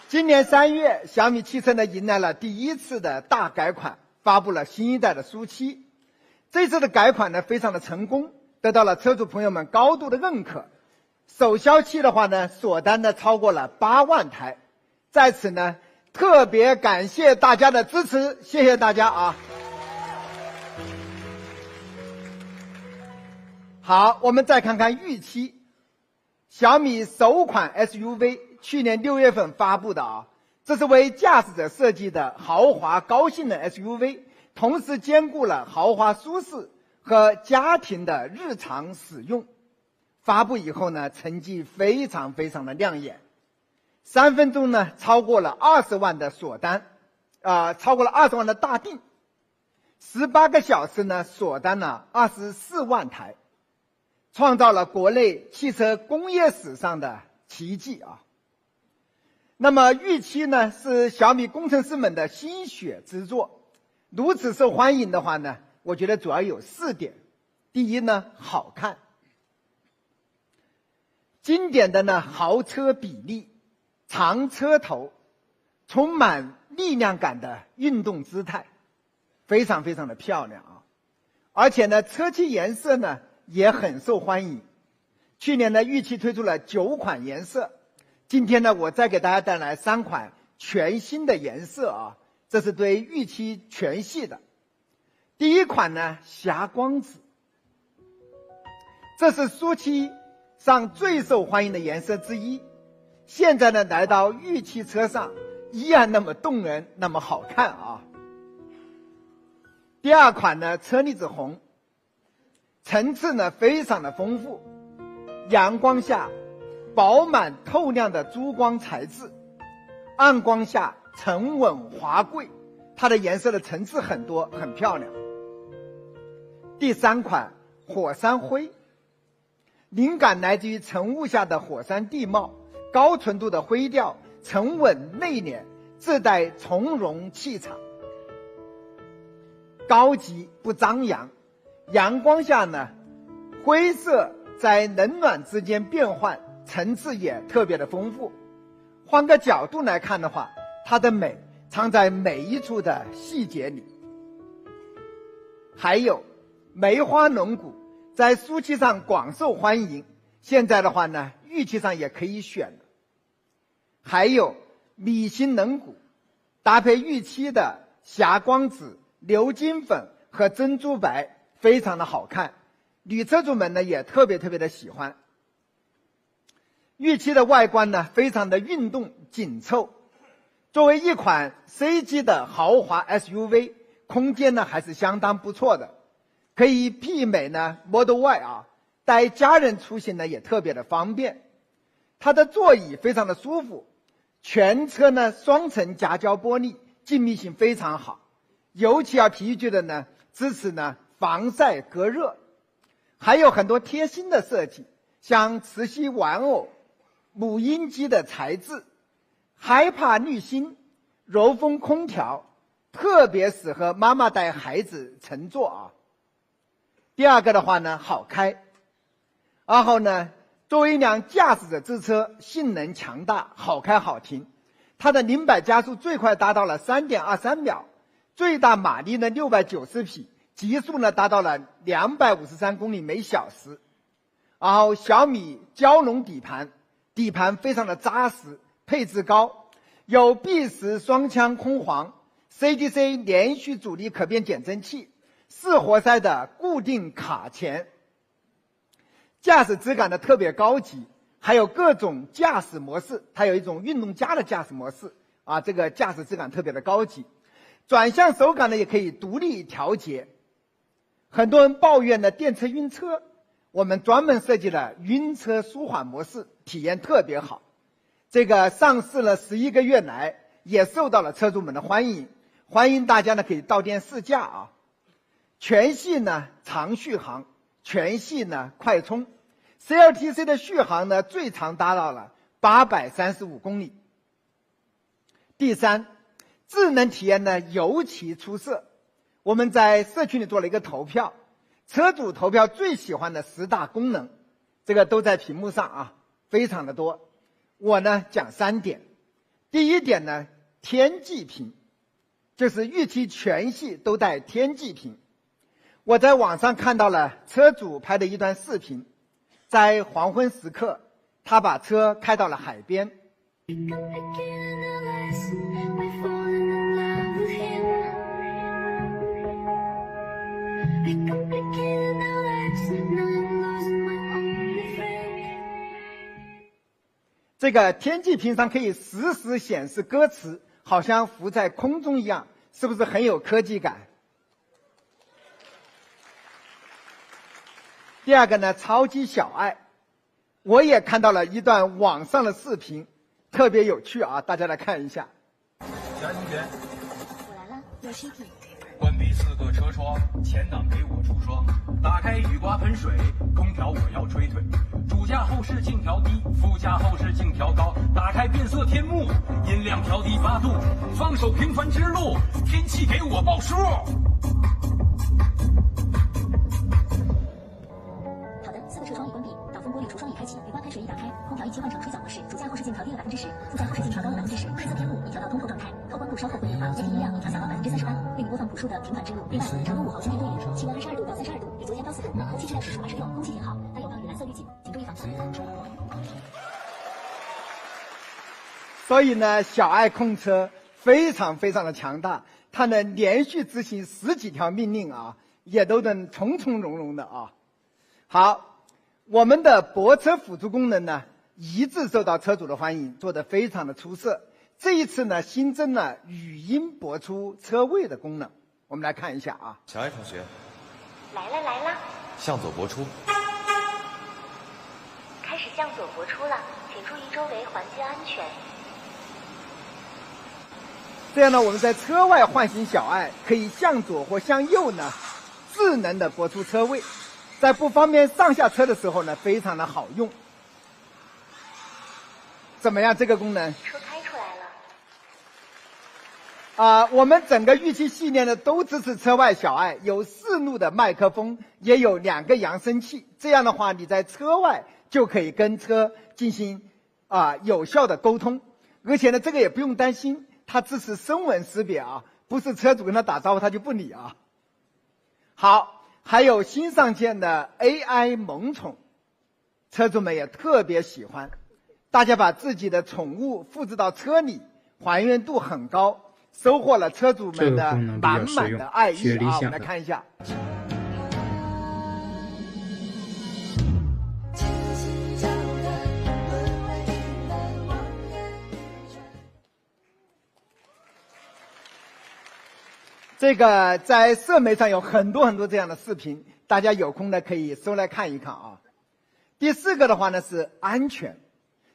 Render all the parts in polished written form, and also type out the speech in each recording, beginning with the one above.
今年3月，小米汽车呢迎来了第一次的大改款，发布了新一代的苏7。这次的改款呢非常的成功，得到了车主朋友们高度的认可。首销期的话呢，锁单呢超过了8万台。在此呢，特别感谢大家的支持，谢谢大家啊！好，我们再看看预期。小米首款 SUV 去年6月份发布的啊，这是为驾驶者设计的豪华高性能 SUV， 同时兼顾了豪华舒适和家庭的日常使用。发布以后呢，成绩非常的亮眼，3分钟呢超过了20万的锁单，超过了20万的大订，18个小时呢锁单了24万台。创造了国内汽车工业史上的奇迹啊！那么预期呢是小米工程师们的心血之作，如此受欢迎的话呢，我觉得主要有4点。第一呢，好看，经典的呢豪车比例，长车头，充满力量感的运动姿态，非常的漂亮啊！而且呢，车漆颜色呢也很受欢迎。去年呢，预期推出了9款颜色，今天呢，我再给大家带来3款全新的颜色啊，这是对预期全系的。第一款呢，霞光紫，这是苏7上最受欢迎的颜色之一，现在呢，来到预期车上依然那么动人，那么好看啊。第二款呢，车厘子红，层次呢非常的丰富，阳光下饱满透亮的珠光材质，暗光下沉稳华贵，它的颜色的层次很多，很漂亮。第3款火山灰，灵感来自于晨雾下的火山地貌，高纯度的灰调，沉稳内敛，自带从容气场，高级不张扬。阳光下呢，灰色在冷暖之间变换，层次也特别的丰富。换个角度来看的话，它的美藏在每一处的细节里。还有梅花轮毂，在苏7上广受欢迎，现在的话呢，预期上也可以选了。还有米型轮毂，搭配预期的霞光紫、鎏金粉和珍珠白，非常的好看，女车主们呢也特别的喜欢。预期的外观呢非常的运动紧凑，作为一款 C 级的豪华 SUV， 空间呢还是相当不错的，可以媲美呢 Model Y 啊，带家人出行呢也特别的方便。它的座椅非常的舒服，全车呢双层夹胶玻璃，静谧性非常好，尤其要提一句的呢，支持呢防晒隔热，还有很多贴心的设计，像磁吸玩偶、母婴机的材质、害怕滤芯、柔风空调，特别适合妈妈带孩子乘坐啊。第二个的话呢，好开。然后呢，作为一辆驾驶者之车，性能强大，好开好停。它的0-100加速最快达到了 3.23 秒，最大马力呢690匹，极速呢达到了253公里每小时。然后小米蛟龙底盘，底盘非常的扎实，配置高，有 B10双腔空簧、CDC 连续阻力可变减震器、4活塞的固定卡钳，驾驶质感呢特别高级，还有各种驾驶模式，它有一种运动家的驾驶模式啊，这个驾驶质感特别的高级。转向手感呢也可以独立调节。很多人抱怨的电车晕车，我们专门设计了晕车舒缓模式，体验特别好。这个上市了11个月来，也受到了车主们的欢迎，欢迎大家呢可以到店试驾啊。全系呢长续航，全系呢快充， CLTC 的续航呢最长达到了835公里。第3，智能体验呢尤其出色。我们在社区里做了一个投票，车主投票最喜欢的10大功能，这个都在屏幕上啊，非常的多。我呢讲3点。第第一点呢，天际屏，就是玉梯全系都带天际屏。我在网上看到了车主拍的一段视频，在黄昏时刻，他把车开到了海边。这个天际屏上可以实时显示歌词，好像浮在空中一样，是不是很有科技感？第二个呢，超级小爱，我也看到了一段网上的视频，特别有趣啊，大家来看一下。小同学，我来了，有 City。关闭4个车窗，前挡给我出双，打开雨刮喷水，空调我要吹吹。主驾后视镜调低，副驾后视镜调高，打开变色天幕，音量调低8度，放手平凡之路，天气给我报数。好的，4个车窗已关闭，挡风玻璃橱窗已开启，雨刮喷水已打开，空调已切换成吹角模式，主驾后视镜调低了10%，副驾后视镜调高了10%，变色天幕已调到通透状态，后光度稍后会变化，液体音量已调小到38%，为你播放朴树的《平凡之路》。另外，长度5毫圈电多余，气温22度到32度，比昨天高4度，空气质量指数86，空气挺好，但有道与蓝色预警，请注意防风。所以呢，小爱控车非常的强大，它能连续执行10几条命令啊，也都能从从容容的啊。好，我们的泊车辅助功能呢，一直受到车主的欢迎，做得非常的出色。这一次呢，新增了语音拨出车位的功能，我们来看一下啊。小爱同学，来了，向左拨出。开始向左拨出了，请注意周围环境安全。这样呢，我们在车外唤醒小爱，可以向左或向右呢，智能的拨出车位，在不方便上下车的时候呢，非常的好用。怎么样？这个功能？车开出来了。我们整个玉器系列呢都支持车外小爱，有4路的麦克风，也有2个扬声器。这样的话，你在车外就可以跟车进行有效的沟通，而且呢，这个也不用担心。它支持声纹识别啊，不是车主跟他打招呼他就不理啊。好，还有新上线的 AI 萌宠，车主们也特别喜欢。大家把自己的宠物复制到车里，还原度很高，收获了车主们的满满的爱意啊。我们来看一下。这个在社媒上有很多这样的视频，大家有空呢可以搜来看一看啊。第4个的话呢是安全，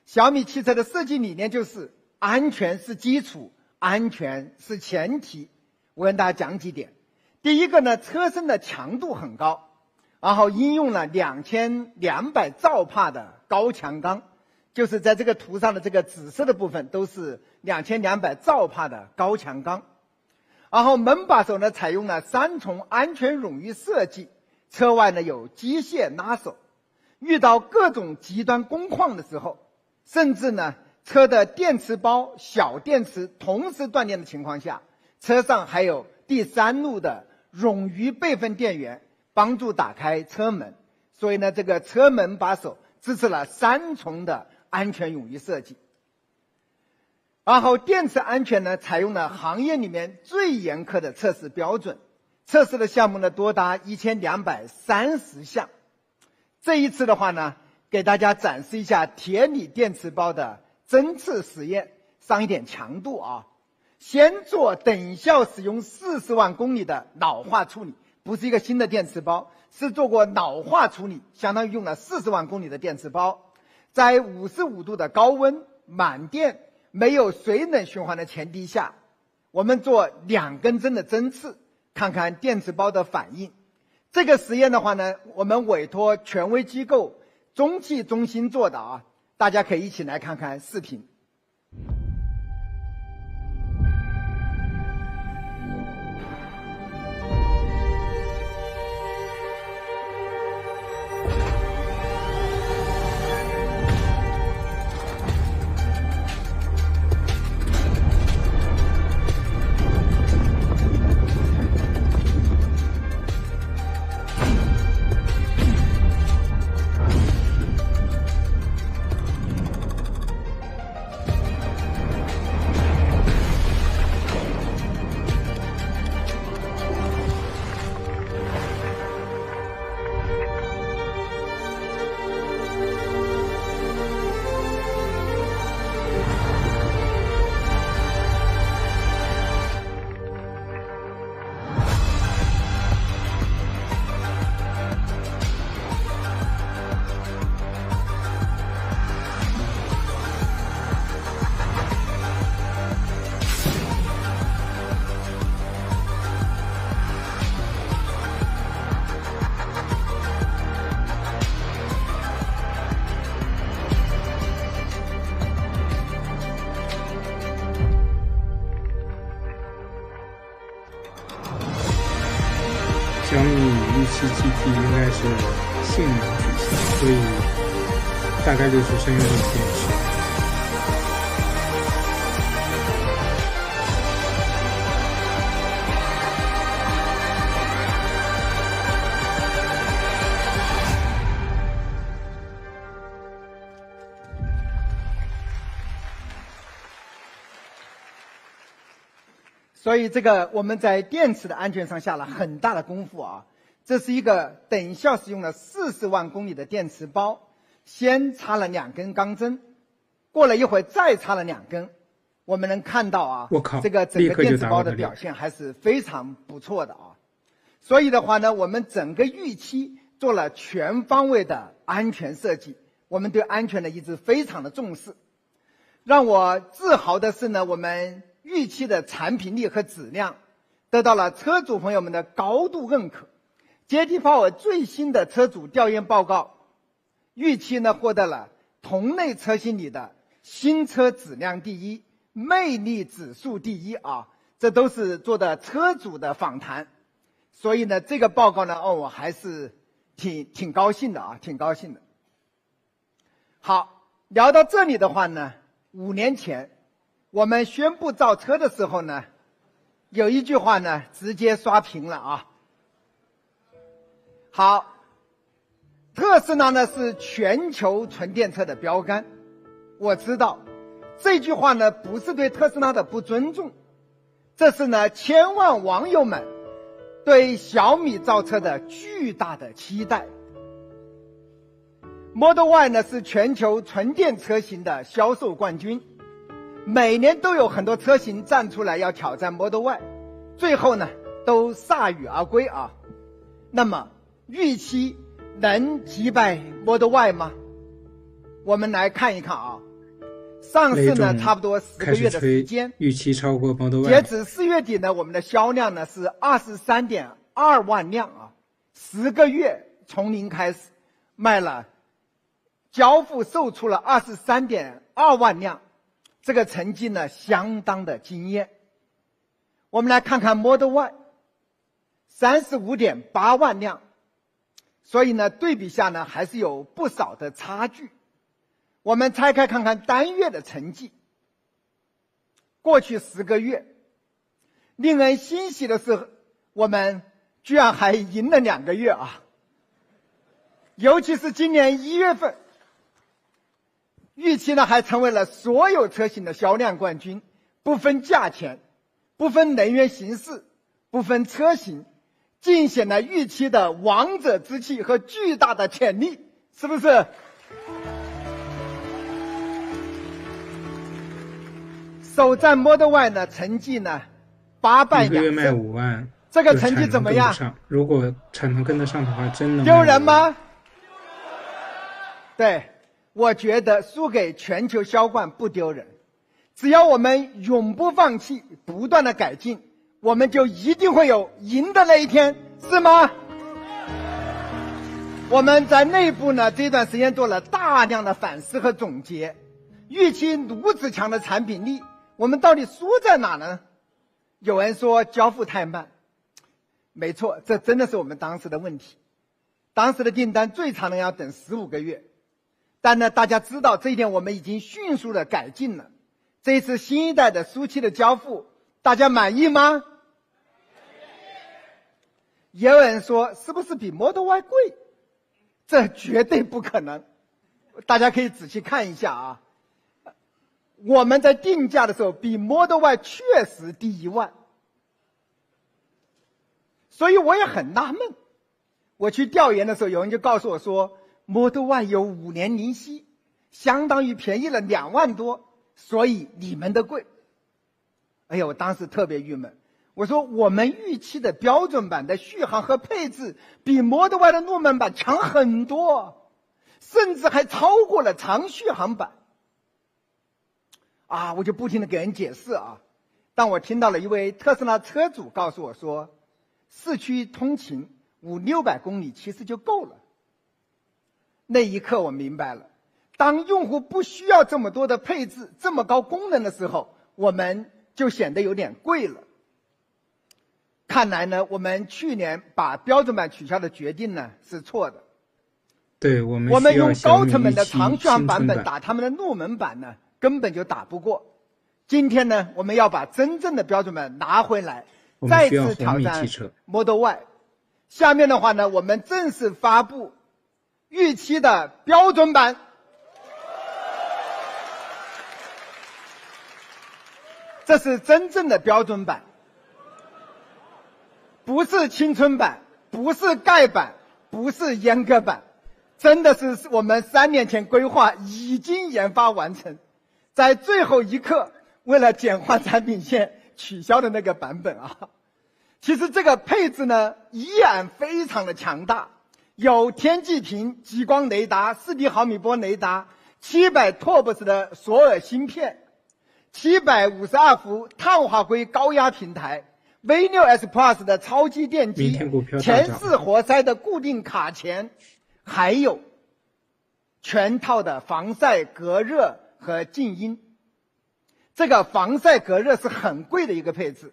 小米汽车的设计理念就是安全是基础，安全是前提。我跟大家讲几点。第一个呢，车身的强度很高，然后应用了2200兆帕的高强钢，就是在这个图上的这个紫色的部分都是2200兆帕的高强钢。然后门把手呢采用了3重安全冗余设计，车外呢有机械拉手，遇到各种极端工况的时候，甚至呢车的电池包小电池同时断电的情况下，车上还有第3路的冗余备份电源帮助打开车门，所以呢这个车门把手支持了3重的安全冗余设计。然后电池安全呢，采用了行业里面最严苛的测试标准，测试的项目呢多达1230项。这一次的话呢，给大家展示一下铁锂电池包的针刺实验，上一点强度啊。先做等效使用40万公里的老化处理，不是一个新的电池包，是做过老化处理，相当于用了40万公里的电池包，在55度的高温满电没有水冷循环的前提下，我们做2根针的针刺，看看电池包的反应。这个实验的话呢，我们委托权威机构中汽中心做的啊，大家可以一起来看看视频。小米预期 GT 应该是性能取向，所以大概率是深元锂电池。所以这个我们在电池的安全上下了很大的功夫啊。这是一个等效使用了40万公里的电池包，先插了2根钢针，过了一会儿再插了2根。我们能看到啊，我靠，这个整个电池包的表现还是非常不错的啊。所以的话呢，我们整个预期做了全方位的安全设计，我们对安全的一直非常的重视。让我自豪的是呢，我们预期的产品力和质量得到了车主朋友们的高度认可。JD Power 最新的车主调研报告，预期呢获得了同类车型里的新车质量第一、魅力指数第一啊，这都是做的车主的访谈。所以呢，这个报告呢，我还是挺高兴的啊，挺高兴的。好，聊到这里的话呢，5年前我们宣布造车的时候呢，有一句话呢直接刷屏了啊。好，特斯拉呢是全球纯电车的标杆。我知道这句话呢不是对特斯拉的不尊重，这是呢千万网友们对小米造车的巨大的期待。Model Y 呢是全球纯电车型的销售冠军，每年都有很多车型站出来要挑战 Model Y， 最后呢都铩羽而归啊。那么预期能击败 Model Y 吗？我们来看一看啊。上市呢差不多10个月的时间，预期超过 Model Y。截止4月底呢，我们的销量呢是23.2万辆啊，10个月从零开始卖了，交付售出了23.2万辆，这个成绩呢相当的惊艳。我们来看看 Model Y， 35.8万辆。所以呢，对比下呢，还是有不少的差距。我们拆开看看单月的成绩。过去10个月，令人欣喜的是，我们居然还赢了2个月啊！尤其是今年1月份，预期呢还成为了所有车型的销量冠军，不分价钱，不分能源形式，不分车型。尽显了预期的王者之气和巨大的潜力，是不是？首战 Model Y 呢，成绩呢8败2胜，1个月卖5万，这个成绩怎么样？如果产能跟得上的话，真的丢人吗？对，我觉得输给全球销冠不丢人，只要我们永不放弃，不断的改进，我们就一定会有赢的那一天，是吗？我们在内部呢这段时间做了大量的反思和总结，预期如此强的产品力，我们到底输在哪呢？有人说交付太慢，没错，这真的是我们当时的问题。当时的订单最长的要等15个月，但呢大家知道这一点，我们已经迅速的改进了。这一次新一代的输期的交付，大家满意吗？也有人说是不是比 Model Y 贵？这绝对不可能，大家可以仔细看一下啊。我们在定价的时候比 Model Y 确实低1万，所以我也很纳闷。我去调研的时候，有人就告诉我说 Model Y 有5年零息，相当于便宜了2万多，所以你们的贵。哎呀，我当时特别郁闷。我说我们预期的标准版的续航和配置比 Model Y 的入门版强很多，甚至还超过了长续航版。啊，我就不停地给人解释啊。但我听到了一位特斯拉车主告诉我说，市区通勤500-600公里其实就够了。那一刻我明白了，当用户不需要这么多的配置、这么高功能的时候，我们就显得有点贵了。看来呢，我们去年把标准版取消的决定呢是错的。对，我们用高成本的小米长续航版新春版本打他们的入门版呢，根本就打不过。今天呢，我们要把真正的标准版拿回来，再次挑战 Model Y。下面的话呢，我们正式发布预期的标准版。这是真正的标准版，不是青春版，不是盖版，不是阉割版，真的是我们3年前规划已经研发完成，在最后一刻为了简化产品线取消的那个版本啊。其实这个配置呢依然非常的强大，有天际屏、激光雷达、4D 毫米波雷达、700 TOPS 的索尔芯片、752伏碳化硅高压平台、V6S Plus 的超级电机、前4活塞的固定卡钳，还有全套的防晒、隔热和静音。这个防晒隔热是很贵的一个配置，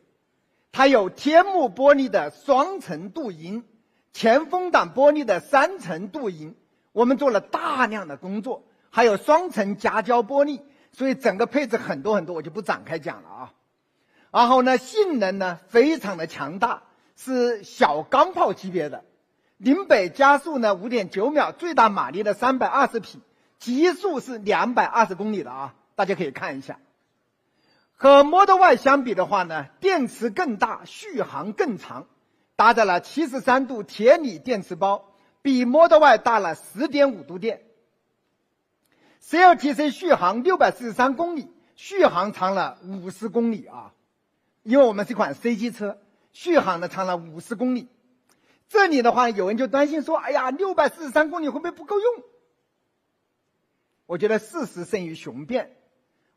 它有天幕玻璃的双层镀银，前风挡玻璃的3层镀银，我们做了大量的工作，还有双层夹胶玻璃，所以整个配置很多，我就不展开讲了啊。然后呢，性能呢非常的强大，是小钢炮级别的，零北加速呢 5.9 秒，最大马力的320匹，极速是220公里的啊，大家可以看一下。和 Model Y 相比的话呢，电池更大，续航更长，搭载了73度铁锂电池包，比 Model Y 大了 10.5 度电。CLTC 续航643公里，续航长了50公里啊！因为我们是一款 C 级车，续航呢长了50公里。这里的话，有人就担心说，哎呀，643公里会不会不够用？我觉得事实胜于雄辩。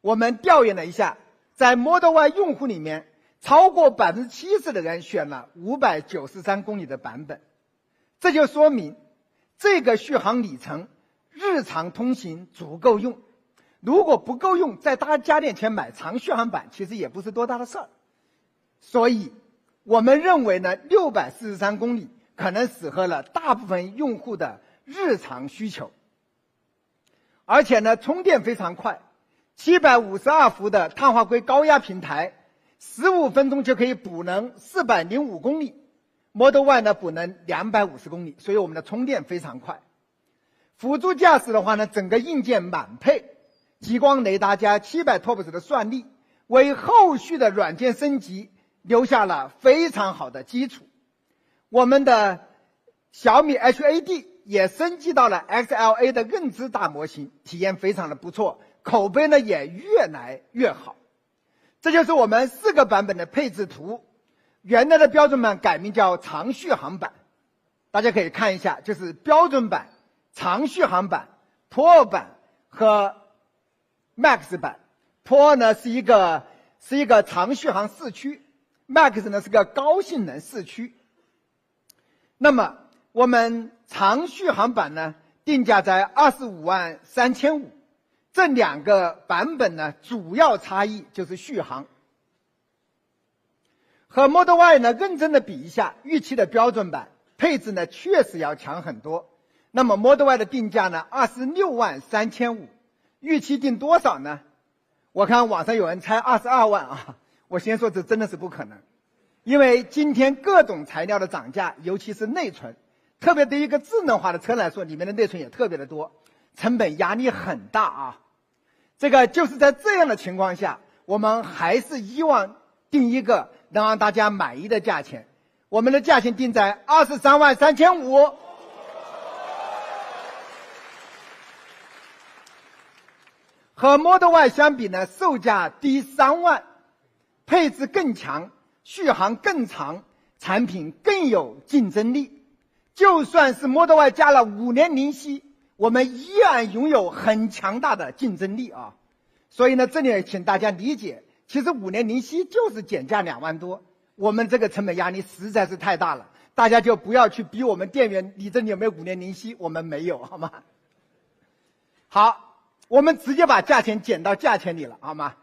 我们调研了一下，在 Model Y 用户里面，超过70%的人选了593公里的版本，这就说明这个续航里程日常通行足够用。如果不够用，再加点钱买长续航版，其实也不是多大的事儿。所以我们认为呢，643公里可能适合了大部分用户的日常需求。而且呢，充电非常快，752伏的碳化硅高压平台，15分钟就可以补能405公里。Model Y 呢补能250公里，所以我们的充电非常快。辅助驾驶的话呢，整个硬件满配，激光雷达加700 TOPS 的算力，为后续的软件升级留下了非常好的基础。我们的小米 HAD 也升级到了 XLA 的认知大模型，体验非常的不错，口碑呢也越来越好。这就是我们4个版本的配置图，原来的标准版改名叫长续航版，大家可以看一下，就是标准版、长续航版、Pro 版和 Max 版。Pro 呢是一个长续航4驱， Max 呢是个高性能4驱。那么我们长续航版呢定价在25.35万，这2个版本呢主要差异就是续航。和 Model Y 呢认真的比一下，预期的标准版配置呢确实要强很多。那么 Model Y 的定价呢26.35万，预期定多少呢？我看网上有人猜22万啊，我先说这真的是不可能，因为今天各种材料的涨价，尤其是内存，特别对于一个智能化的车来说，里面的内存也特别的多，成本压力很大啊。这个就是在这样的情况下，我们还是希望定一个能让大家满意的价钱，我们的价钱定在23.35万。和 Model Y 相比呢，售价低3万，配置更强，续航更长，产品更有竞争力。就算是 Model Y 加了5年零息，我们依然拥有很强大的竞争力啊。所以呢，这里请大家理解，其实5年零息就是减价2万多，我们这个成本压力实在是太大了，大家就不要去逼我们店员，你这里有没有5年零息？我们没有，好吗？好。我们直接把价钱减到价钱里了，好吗？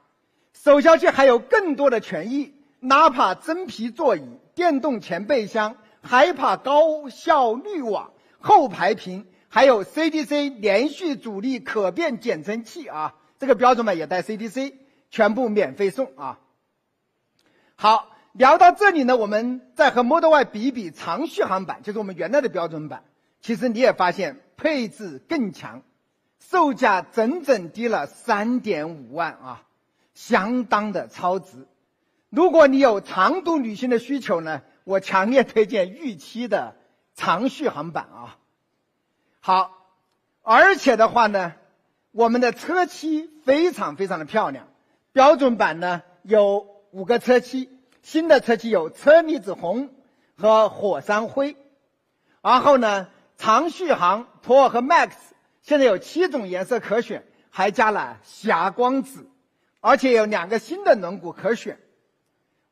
首销期还有更多的权益，哪怕真皮座椅、电动前备箱、HiPA 高效滤网、后排屏，还有 CDC 连续阻力可变减震器啊，这个标准版也带 CDC， 全部免费送啊。好，聊到这里呢，我们再和 Model Y 比一比长续航版，就是我们原来的标准版。其实你也发现配置更强，售价整整低了 3.5万啊，相当的超值。如果你有长途旅行的需求呢，我强烈推荐预期的长续航版啊。好，而且的话呢，我们的车漆非常的漂亮。标准版呢有5个车漆，新的车漆有车厘子红和火山灰。然后呢，长续航 Pro 和 Max 现在有7种颜色可选，还加了霞光紫，而且有2个新的轮毂可选。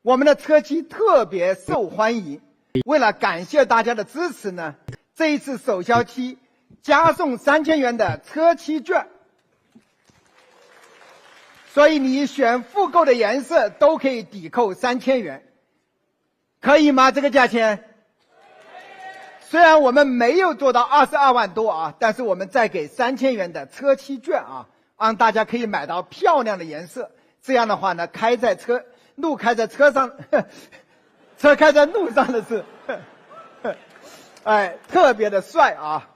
我们的车漆特别受欢迎，为了感谢大家的支持呢，这一次首销期加送3000元的车漆券，所以你选复购的颜色都可以抵扣3000元，可以吗？这个价钱？虽然我们没有做到22万多啊，但是我们再给3000元的车漆券啊，让大家可以买到漂亮的颜色。这样的话呢，开在车上，车开在路上的是，哎，特别的帅啊。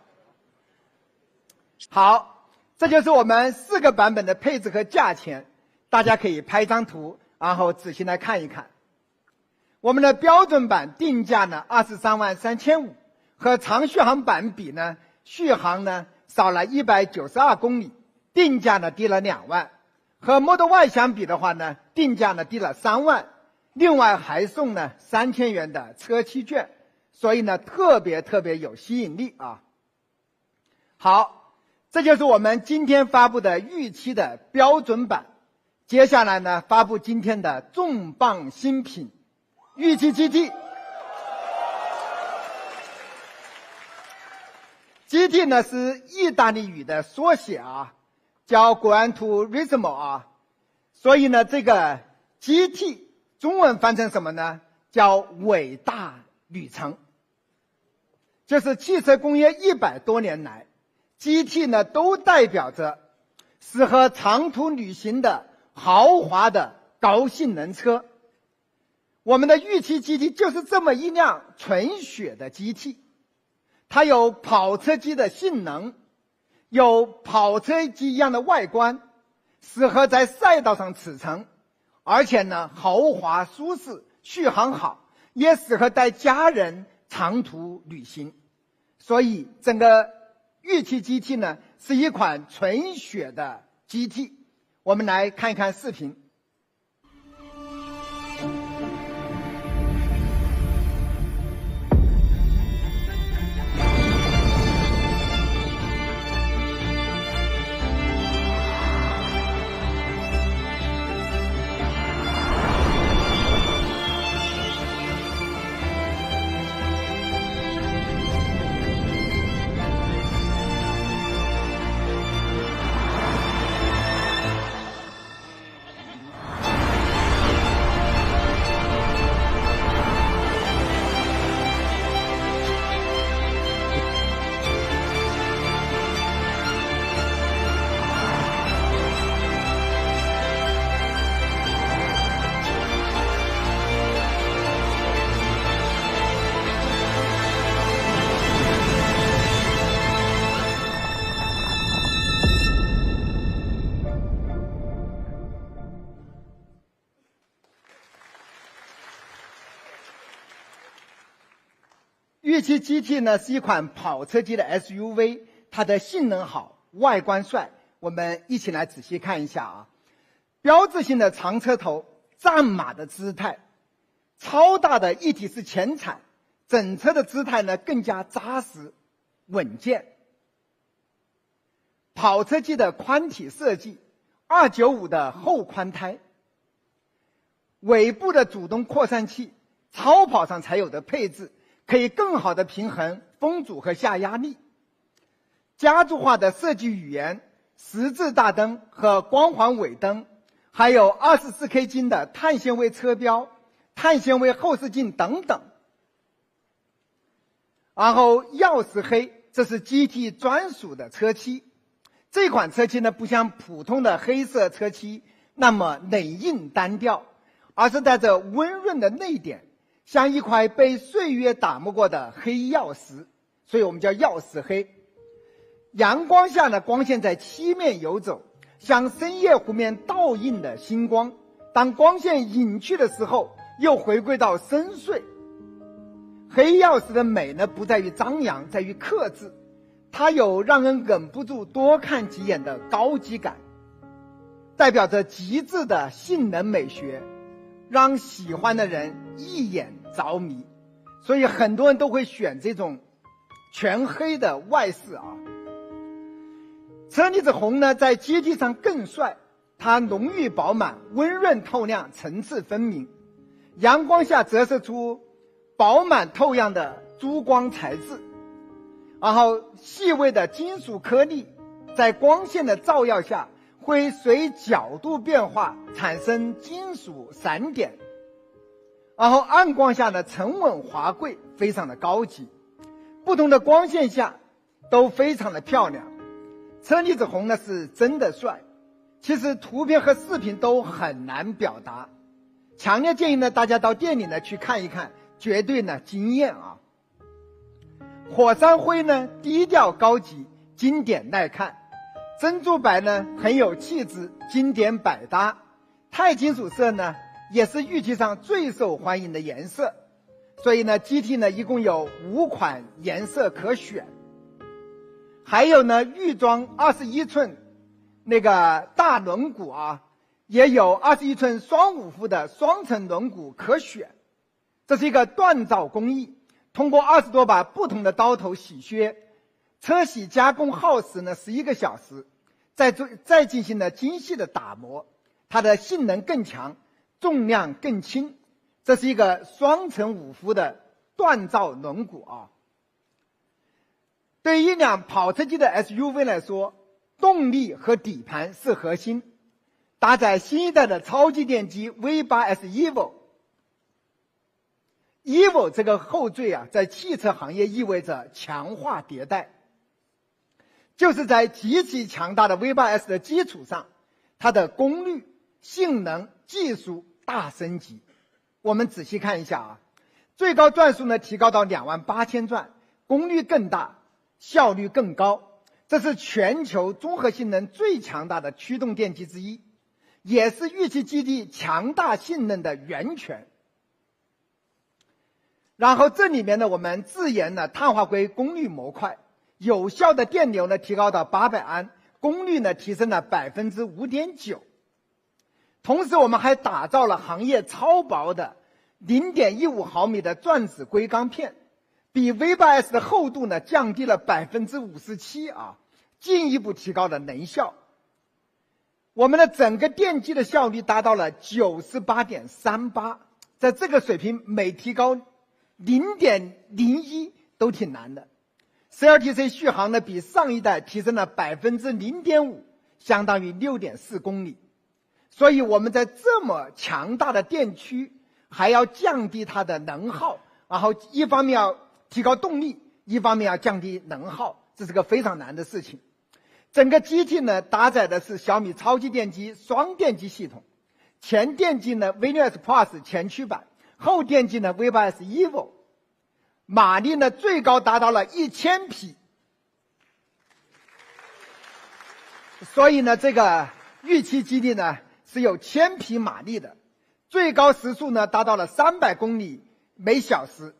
好，这就是我们4个版本的配置和价钱，大家可以拍张图，然后仔细来看一看。我们的标准版定价呢23万3500，和长续航版比呢，续航呢少了192公里，定价呢低了2万。和 Model Y 相比的话呢，定价呢低了3万，另外还送呢3000元的车漆券，所以呢特别有吸引力啊。好，这就是我们今天发布的预期的标准版。接下来呢，发布今天的重磅新品预期 GT。GT 呢是意大利语的缩写啊，叫 Gran Turismo 啊，所以呢这个 GT 中文翻成什么呢？叫伟大旅程。就是汽车工业100多年来 GT 呢都代表着适合长途旅行的豪华的高性能车。我们的预期 GT 就是这么一辆纯血的 GT， 它有跑车机的性能，有跑车机一样的外观，适合在赛道上驰骋，而且呢豪华舒适，续航好，也适合带家人长途旅行。所以整个预期 GT 呢是一款纯血的 GT。 我们来看一看视频。预期 GT 呢是一款跑车级的 SUV， 它的性能好，外观帅。我们一起来仔细看一下啊，标志性的长车头，战马的姿态，超大的一体式前铲，整车的姿态呢更加扎实稳健。跑车机的宽体设计，295的后宽胎，尾部的主动扩散器，超跑上才有的配置，可以更好的平衡风阻和下压力。家族化的设计语言，十字大灯和光环尾灯，还有 24K 金的碳纤维车标，碳纤维后视镜等等。然后曜石黑，这是 GT 专属的车漆。这款车漆呢，不像普通的黑色车漆那么冷硬单调，而是带着温润的内点，像一块被岁月打磨过的黑曜石，所以我们叫曜石黑。阳光下呢，光线在漆面游走，像深夜湖面倒映的星光。当光线隐去的时候，又回归到深邃。黑曜石的美呢，不在于张扬，在于克制。它有让人忍不住多看几眼的高级感，代表着极致的性能美学，让喜欢的人一眼着迷。所以很多人都会选这种全黑的外饰啊。车厘子红呢，在GT上更帅，它浓郁饱满，温润透亮，层次分明，阳光下折射出饱满透亮的珠光材质。然后细微的金属颗粒在光线的照耀下会随角度变化产生金属闪点，然后暗光下呢沉稳华贵，非常的高级，不同的光线下都非常的漂亮。车厘子红呢是真的帅，其实图片和视频都很难表达，强烈建议呢大家到店里呢去看一看，绝对呢惊艳啊。火山灰呢低调高级，经典耐看。珍珠白呢很有气质，经典百搭。钛金属色呢也是玉器上最受欢迎的颜色，所以呢 GT 呢一共有5款颜色可选。还有呢预装21寸那个大轮毂啊，也有21寸双5伏的双层轮毂可选。这是一个锻造工艺，通过20多把不同的刀头洗削，车洗加工耗时呢11个小时，再进行了精细的打磨，它的性能更强，重量更轻。这是一个双层5伏的锻造轮毂啊。对于一辆跑车级的 SUV 来说，动力和底盘是核心。搭载新一代的超级电机 V8S Evo。Evo 这个后缀啊，在汽车行业意味着强化迭代，就是在极其强大的 V8S 的基础上，它的功率、性能、技术大升级。我们仔细看一下啊，最高转速呢提高到28000转，功率更大，效率更高。这是全球综合性能最强大的驱动电机之一，也是预期基地强大性能的源泉。然后这里面呢，我们自研了碳化硅功率模块，有效的电流呢提高到800安，功率呢提升了 5.9%。同时我们还打造了行业超薄的 0.15毫米的钻子硅钢片，比 V8S 的厚度呢降低了 57% 啊，进一步提高了能效。我们的整个电机的效率达到了 98.38%， 在这个水平每提高 0.01 都挺难的。CLTC 续航呢比上一代提升了 0.5%， 相当于 6.4 公里。所以我们在这么强大的电驱还要降低它的能耗，然后一方面要提高动力，一方面要降低能耗，这是个非常难的事情。整个机体呢搭载的是小米超级电机双电机系统，前电机呢 V6S Plus 前驱版，后电机呢 V8S Evo， 马力呢最高达到了1000匹。所以呢这个预期基地呢是有1000匹马力的，最高时速呢达到了300公里每小时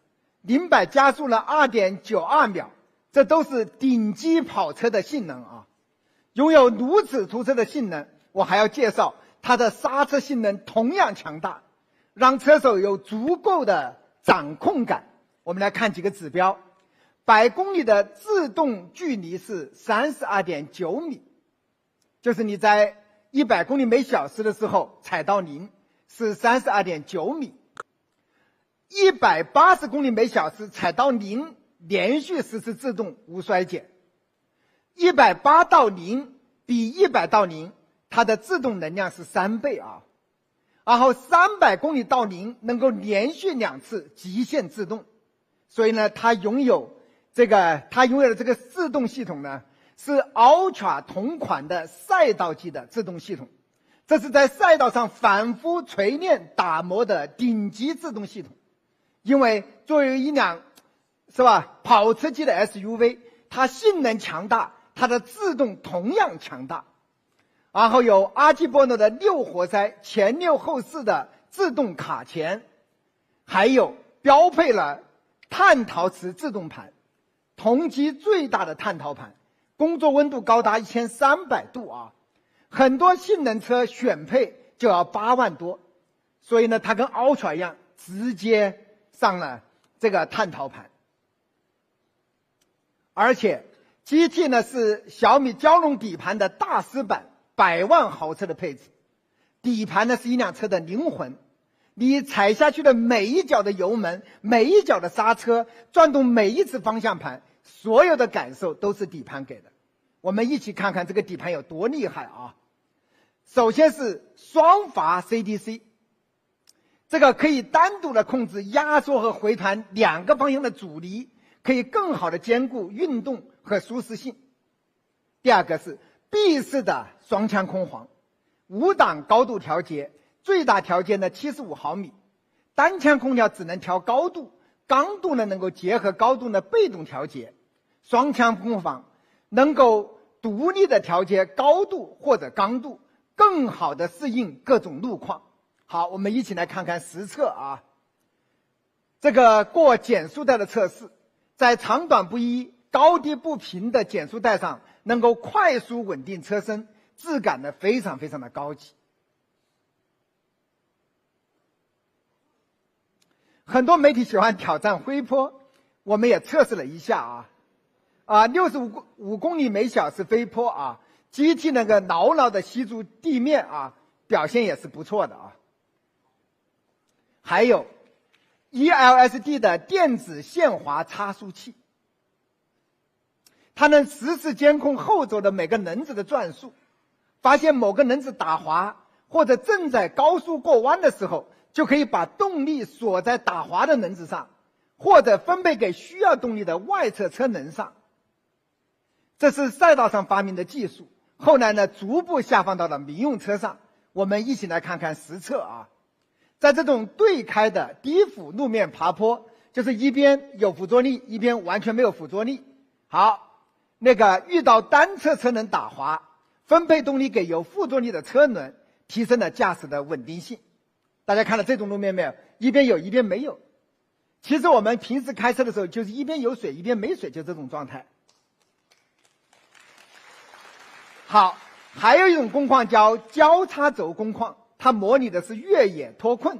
，0-100加速了 2.92 秒，这都是顶级跑车的性能啊！拥有如此出色的性能，我还要介绍它的刹车性能同样强大，让车手有足够的掌控感。我们来看几个指标，100公里的制动距离是 32.9 米，就是你在100公里每小时的时候踩到0是 32.9 米，180公里每小时踩到0连续实施制动无衰减，180到0比100到0它的制动能量是3倍啊！然后300公里到0能够连续2次极限制动，所以呢，它拥有的这个制动系统呢，是 Ultra 同款的赛道级的制动系统，这是在赛道上反复锤炼打磨的顶级制动系统。因为作为一辆跑车级的 SUV， 它性能强大，它的制动同样强大。然后有阿基波诺的6活塞前6后4的自动卡钳，还有标配了碳陶瓷制动盘，同级最大的碳陶盘，工作温度高达1300度啊！很多性能车选配就要8万多，所以呢，它跟 Ultra 一样，直接上了这个碳陶盘。而且 GT 呢是小米蛟龙底盘的大师版100万豪车的配置，底盘呢是一辆车的灵魂，你踩下去的每一脚的油门，每一脚的刹车，转动每一次方向盘，所有的感受都是底盘给的。我们一起看看这个底盘有多厉害啊！首先是双阀 CDC， 这个可以单独的控制压缩和回弹2个方向的阻尼，可以更好的兼顾运动和舒适性。第二个是闭式的双腔空簧，5档高度调节，最大调节呢75毫米，单腔空调只能调高度，刚度呢能够结合高度呢被动调节，双腔空簧能够独立的调节高度或者刚度，更好的适应各种路况。好，我们一起来看看实测啊。这个过减速带的测试，在长短不一、高低不平的减速带上，能够快速稳定车身，质感呢非常非常的高级。很多媒体喜欢挑战灰坡，我们也测试了一下65公里每小时飞坡啊 ，GT 那个牢牢的吸住地面啊，表现也是不错的啊。还有 ELSD 的电子限滑差速器，它能实时监控后轴的每个轮子的转速，发现某个轮子打滑或者正在高速过弯的时候，就可以把动力锁在打滑的轮子上，或者分配给需要动力的外侧车轮上。这是赛道上发明的技术，后来呢逐步下放到了民用车上。我们一起来看看实测啊。在这种对开的低辅路面爬坡，就是一边有辅助力，一边完全没有辅助力。好，遇到单侧车轮打滑，分配动力给有辅助力的车轮，提升了驾驶的稳定性。大家看了这种路面没有？一边有，一边没有。其实我们平时开车的时候，就是一边有水，一边没水，就这种状态。好，还有一种工况叫交叉轴工况，它模拟的是越野脱困。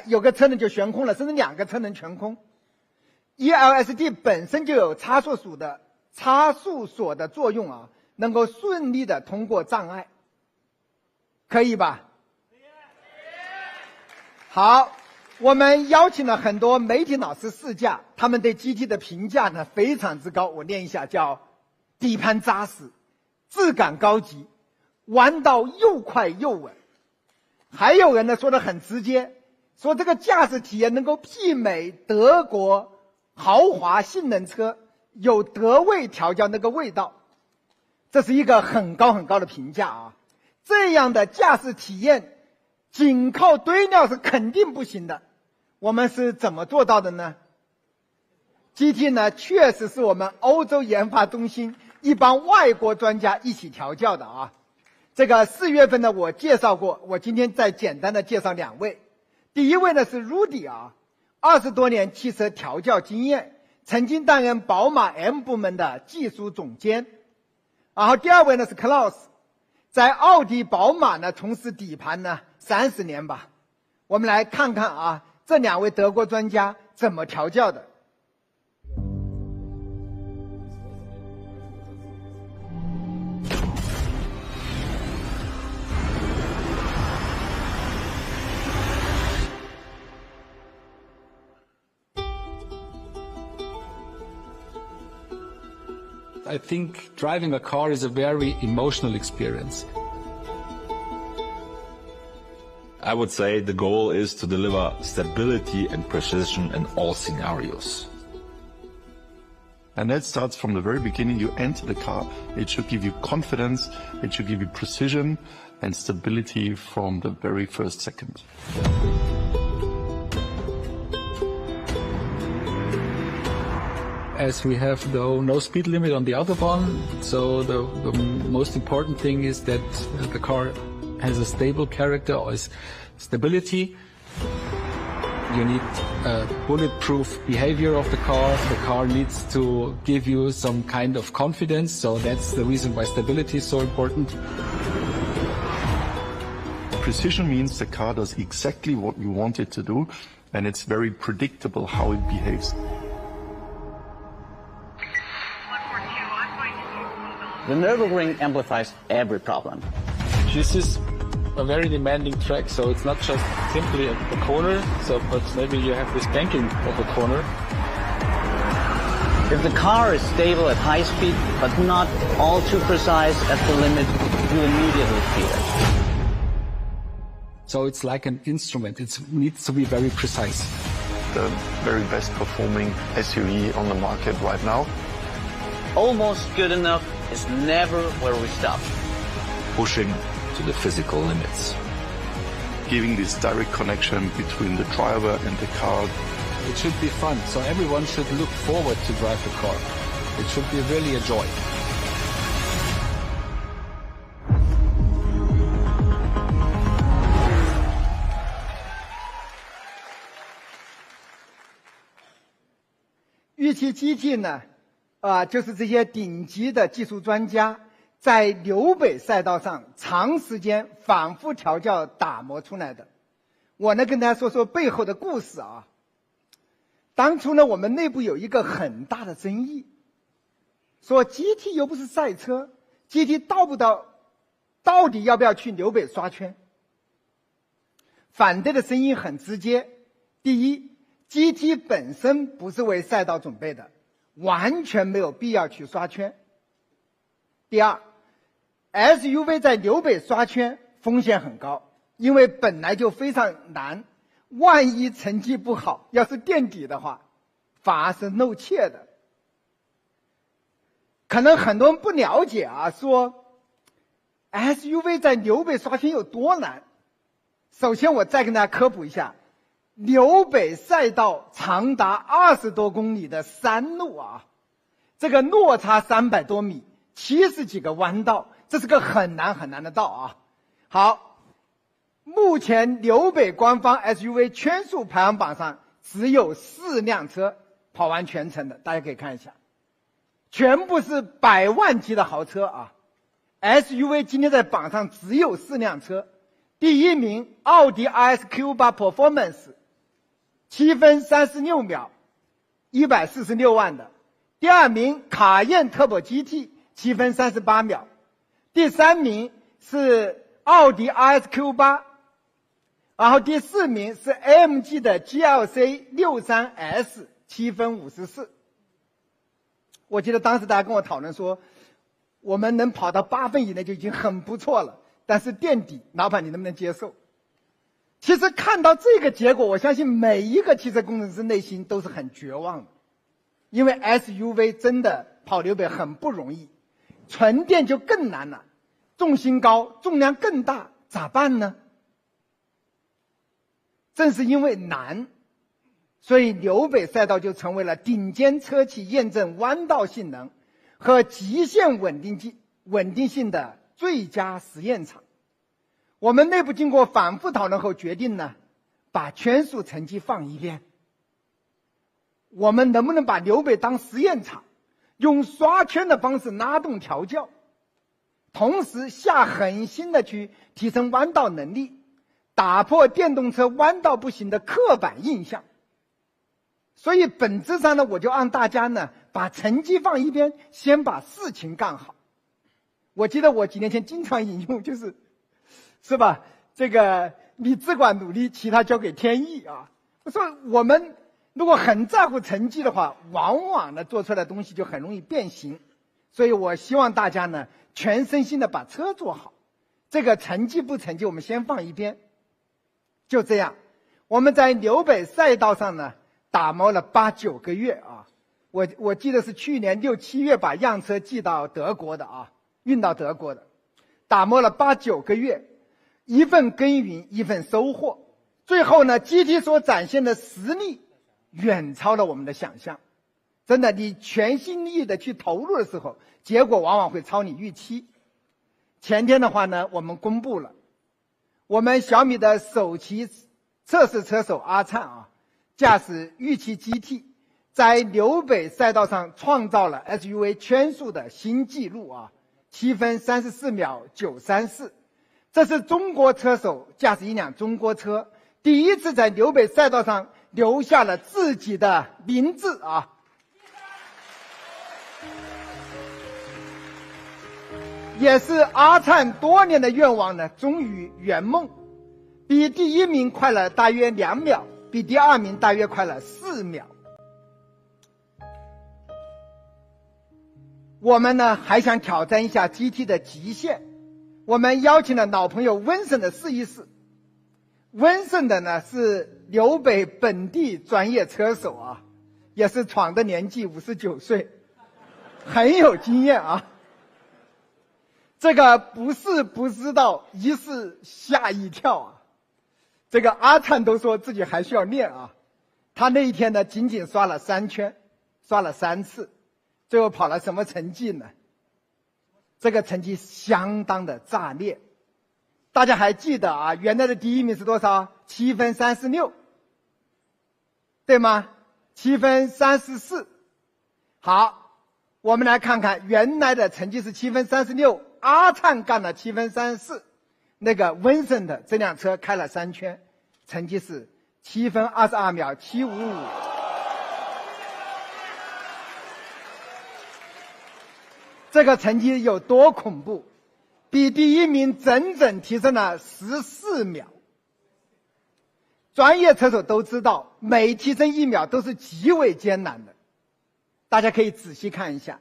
有个车轮就悬空了，甚至2个车轮全空。ELSD 本身就有差速锁的作用啊，能够顺利的通过障碍，可以吧？好，我们邀请了很多媒体老师试驾，他们对 GT 的评价呢非常之高。我念一下，叫底盘扎实，质感高级，弯道又快又稳。还有人呢说得很直接，说这个驾驶体验能够媲美德国豪华性能车，有德味调教那个味道。这是一个很高很高的评价啊！这样的驾驶体验仅靠堆料是肯定不行的。我们是怎么做到的呢？ GT 呢确实是我们欧洲研发中心一帮外国专家一起调教的啊。这个4月份呢我介绍过，我今天再简单的介绍2位。第一位呢是 Rudy 啊，20多年汽车调教经验，曾经担任宝马 M 部门的技术总监。然后第二位呢是 Klaus， 在奥迪、宝马呢从事底盘呢30年吧。我们来看看啊，这2位德国专家怎么调教的。I think driving a car is a very emotional experience. I would say the goal is to deliver stability and precision in all scenarios. And that starts from the very beginning. You enter the car. It should give you confidence. It should give you precision and stability from the very first second. As we have no speed limit on the Autobahn, so the most important thing is that the car has a stable character or stability. You need bulletproof behavior of the car. The car needs to give you some kind of confidence, so that's the reason why stability is so important. Precision means the car does exactly what you want it to do, and it's very predictable how it behaves. The Nürburgring amplifies every problem. This is a very demanding track, so it's not just simply a corner, but maybe you have this banking of a corner. If the car is stable at high speed, but not all too precise at the limit, you immediately feel it. So it's like an instrument. It needs to be very precise. The very best performing SUV on the market right now. Almost good enough is never where we stop. Pushing to the physical limits. Giving this direct connection between the driver and the car. It should be fun, so everyone should look forward to drive the car. It should be really a joy.预期激进呢，就是这些顶级的技术专家在纽北赛道上长时间反复调教打磨出来的。我呢跟大家说说背后的故事啊。当初呢我们内部有一个很大的争议，说 GT 又不是赛车 ，GT 到底要不要去纽北刷圈？反对的声音很直接。第一 ，GT 本身不是为赛道准备的，完全没有必要去刷圈。第二 ，SUV 在纽北刷圈风险很高，因为本来就非常难，万一成绩不好，要是垫底的话，反而是露怯的。可能很多人不了解啊，说 SUV 在纽北刷圈有多难。首先我再跟大家科普一下，纽北赛道长达20多公里的山路啊，这个落差300多米，70几个弯道，这是个很难很难的道啊。好，目前纽北官方 SUV 圈速排行榜上只有4辆车跑完全程的，大家可以看一下，全部是100万级的豪车啊。SUV 今天在榜上只有4辆车，第一名奥迪 RS Q8 Performance 7分36秒，146万的。第二名卡宴 Turbo GT 7分38秒。第三名是奥迪 RS Q8， 然后第四名是 AMG 的 GLC 63S 7分54。我记得当时大家跟我讨论说，我们能跑到8分以内就已经很不错了，但是垫底，老板你能不能接受？其实看到这个结果，我相信每一个汽车工程师内心都是很绝望的，因为 SUV 真的跑纽北很不容易，纯电就更难了，重心高，重量更大，咋办呢？正是因为难，所以纽北赛道就成为了顶尖车企验证弯道性能和极限稳定性的最佳实验场。我们内部经过反复讨论后决定呢，把圈速成绩放一边。我们能不能把纽北当实验场，用刷圈的方式拉动调教，同时下狠心的去提升弯道能力，打破电动车弯道不行的刻板印象。所以本质上呢，我就让大家呢把成绩放一边，先把事情干好。我记得我几年前经常引用，是吧？这个你只管努力，其他交给天意啊。我说我们如果很在乎成绩的话，往往呢做出来的东西就很容易变形。所以我希望大家呢全身心的把车做好，这个成绩不成绩我们先放一边。就这样，我们在纽北赛道上呢打磨了8、9个月啊。我记得是去年6、7月把样车寄到德国的啊，运到德国的，打磨了8、9个月，一份耕耘一份收获。最后呢 GT 所展现的实力远超了我们的想象。真的，你全心意的去投入的时候，结果往往会超你预期。前天的话呢，我们公布了我们小米的首期测试车手阿灿啊，驾驶玉器 GT 在纽北赛道上创造了 SUV 圈速的新纪录啊，7分34秒934，这是中国车手驾驶一辆中国车第一次在纽北赛道上留下了自己的名字啊。也是阿灿多年的愿望呢，终于圆梦，比第一名快了大约2秒，比第二名大约快了4秒。我们呢还想挑战一下 GT 的极限，我们邀请了老朋友温森的试一试。温森的呢是纽北本地专业车手啊，也是闯的年纪59岁，很有经验啊。这个不是不知道，一试吓一跳啊！这个阿灿都说自己还需要练啊。他那一天呢，仅仅刷了3圈，刷了3次，最后跑了什么成绩呢？这个成绩相当的炸裂。大家还记得啊，原来的第一名是多少？7分36，对吗？7分34。好，我们来看看原来的成绩是7分36。阿灿干了7分34，那个温森的这辆车开了3圈，成绩是7分22秒755。这个成绩有多恐怖？比第一名整整提升了14秒。专业车手都知道，每提升1秒都是极为艰难的。大家可以仔细看一下。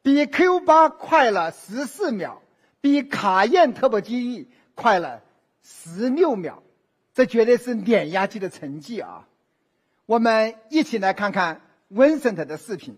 比 Q8 快了14秒，比卡宴Turbo GT 快了16秒，这绝对是碾压机的成绩啊！我们一起来看看 Vincent 的视频。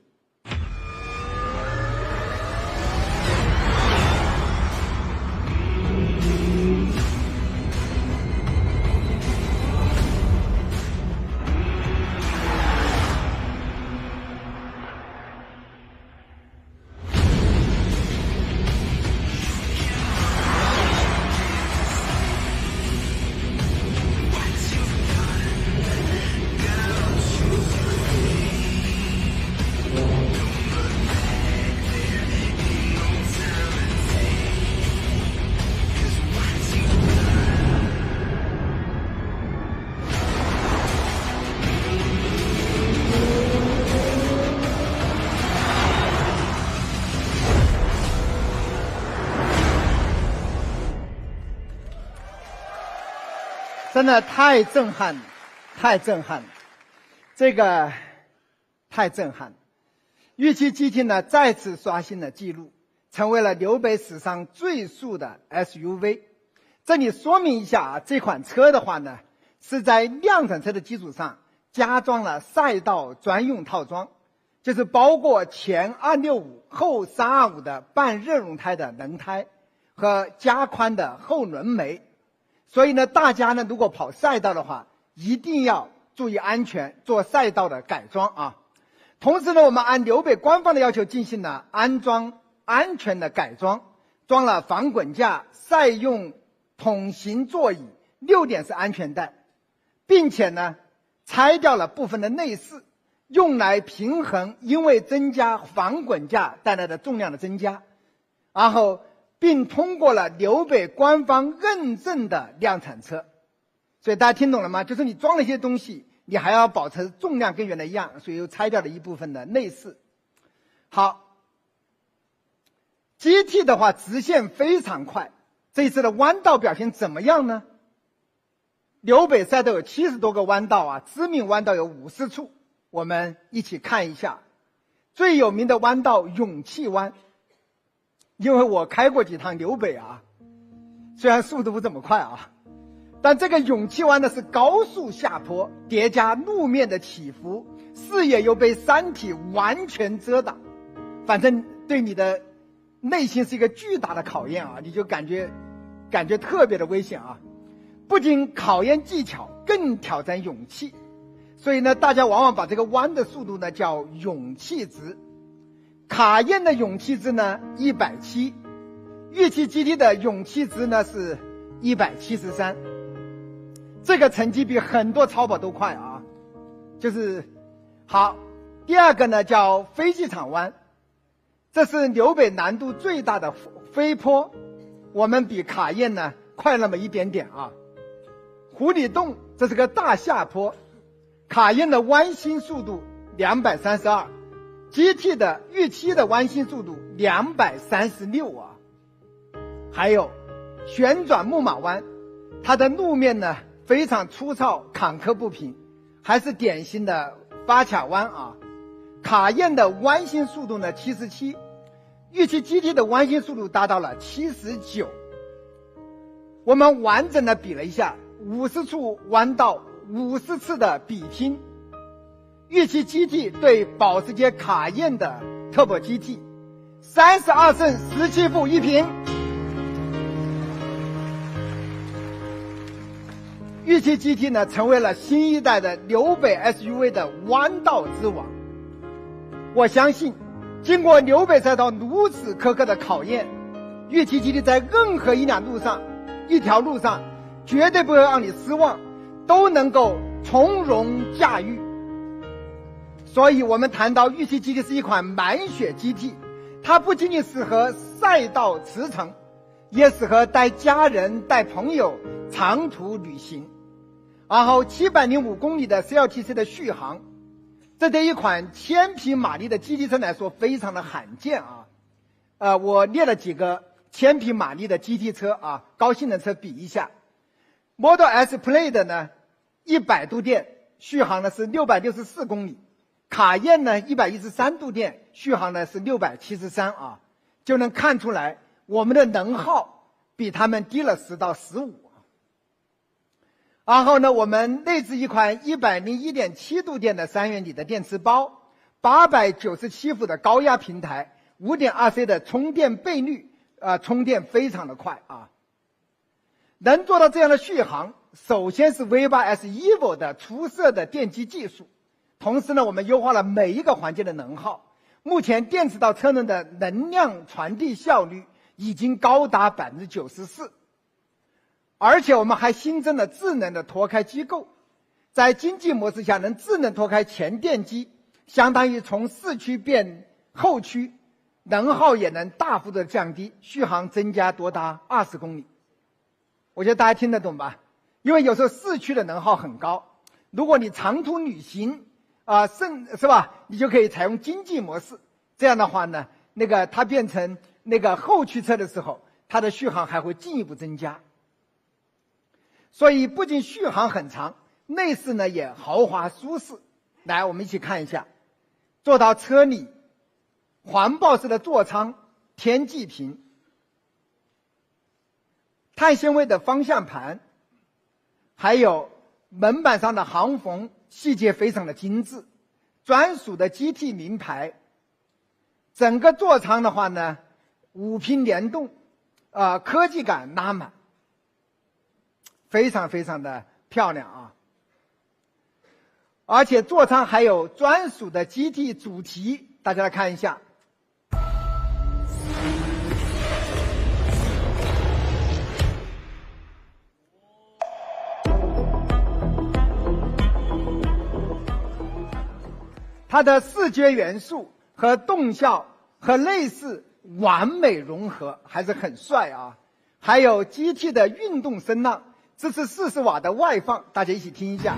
真的太震撼了，太震撼了，这个太震撼了。玉器 GT 呢再次刷新了纪录，成为了纽北史上最速的 SUV。这里说明一下啊，这款车的话呢，是在量产车的基础上加装了赛道专用套装，就是包括前265后325的半热熔胎的轮胎和加宽的后轮眉。所以呢，大家呢如果跑赛道的话，一定要注意安全，做赛道的改装啊。同时呢，我们按纽北官方的要求进行了安装安全的改装，装了防滚架、赛用桶型座椅、6点式安全带，并且呢拆掉了部分的内饰，用来平衡因为增加防滚架带来的重量的增加，然后并通过了纽北官方认证的量产车。所以大家听懂了吗？就是你装了一些东西，你还要保持重量跟原来一样，所以又拆掉了一部分的内饰。好， GT 的话直线非常快，这一次的弯道表现怎么样呢？纽北赛道有70多个弯道啊，知名弯道有50处，我们一起看一下。最有名的弯道勇气弯，因为我开过几趟纽北啊，虽然速度不怎么快啊，但这个勇气湾呢是高速下坡，叠加路面的起伏，视野又被山体完全遮挡，反正对你的内心是一个巨大的考验啊！你就感觉特别的危险啊！不仅考验技巧，更挑战勇气。所以呢，大家往往把这个弯的速度呢叫勇气值。卡宴的勇气值呢170，预期 GT 的勇气值呢是173。这个成绩比很多超跑都快啊！就是好。第二个呢叫飞机场湾，这是纽北难度最大的飞坡，我们比卡宴呢快那么一点点啊。湖里洞这是个大下坡，卡宴的弯心速度232， GT 的预期的弯心速度236啊。还有旋转木马湾，它的路面呢非常粗糙坎坷不平，还是典型的发卡弯啊。卡宴的弯心速度呢77，预期 GT 的弯心速度达到了79。我们完整的比了一下50处弯道50次的比拼，预期 GT 对保时捷卡宴的Turbo GT 32胜17负1平。预期 GT 呢成为了新一代的纽北 SUV 的弯道之王。我相信经过纽北赛道如此苛刻的考验，预期 GT 在任何一条路上绝对不会让你失望，都能够从容驾驭。所以我们谈到预期 GT 是一款满血 GT， 它不仅仅适合赛道驰骋，也适合带家人带朋友长途旅行。然后705公里的 CLTC 的续航，这对一款1000匹马力的 GT 车来说非常的罕见啊。我列了几个1000匹马力的 GT 车啊，高性能车比一下。Model S Plaid 呢100度电，续航呢是664公里，卡宴呢113度电，续航呢是673啊，就能看出来我们的能耗比他们低了10到15。然后呢，我们内置一款101.7度电的3元锂的电池包，897伏的高压平台，5.2C 的充电倍率，充电非常的快啊。能做到这样的续航，首先是 V8S Evo 的出色的电机技术，同时呢，我们优化了每一个环节的能耗。目前电池到车轮的能量传递效率已经高达94%。而且我们还新增了智能的脱开机构，在经济模式下能智能脱开前电机，相当于从4驱变后驱，能耗也能大幅的降低，续航增加多达20公里。我觉得大家听得懂吧？因为有时候4驱的能耗很高，如果你长途旅行是吧，你就可以采用经济模式，这样的话呢，它变成后驱车的时候，它的续航还会进一步增加。所以不仅续航很长，内饰呢也豪华舒适。来，我们一起看一下，坐到车里，环抱式的座舱，天际屏，碳纤维的方向盘，还有门板上的行缝细节非常的精致，专属的 GT 名牌。整个座舱的话呢，5屏联动，科技感拉满。非常非常的漂亮啊！而且座舱还有专属的 GT 主题，大家来看一下。它的视觉元素和动效和内饰完美融合，还是很帅啊！还有 GT 的运动声浪，支持40瓦的外放，大家一起听一下。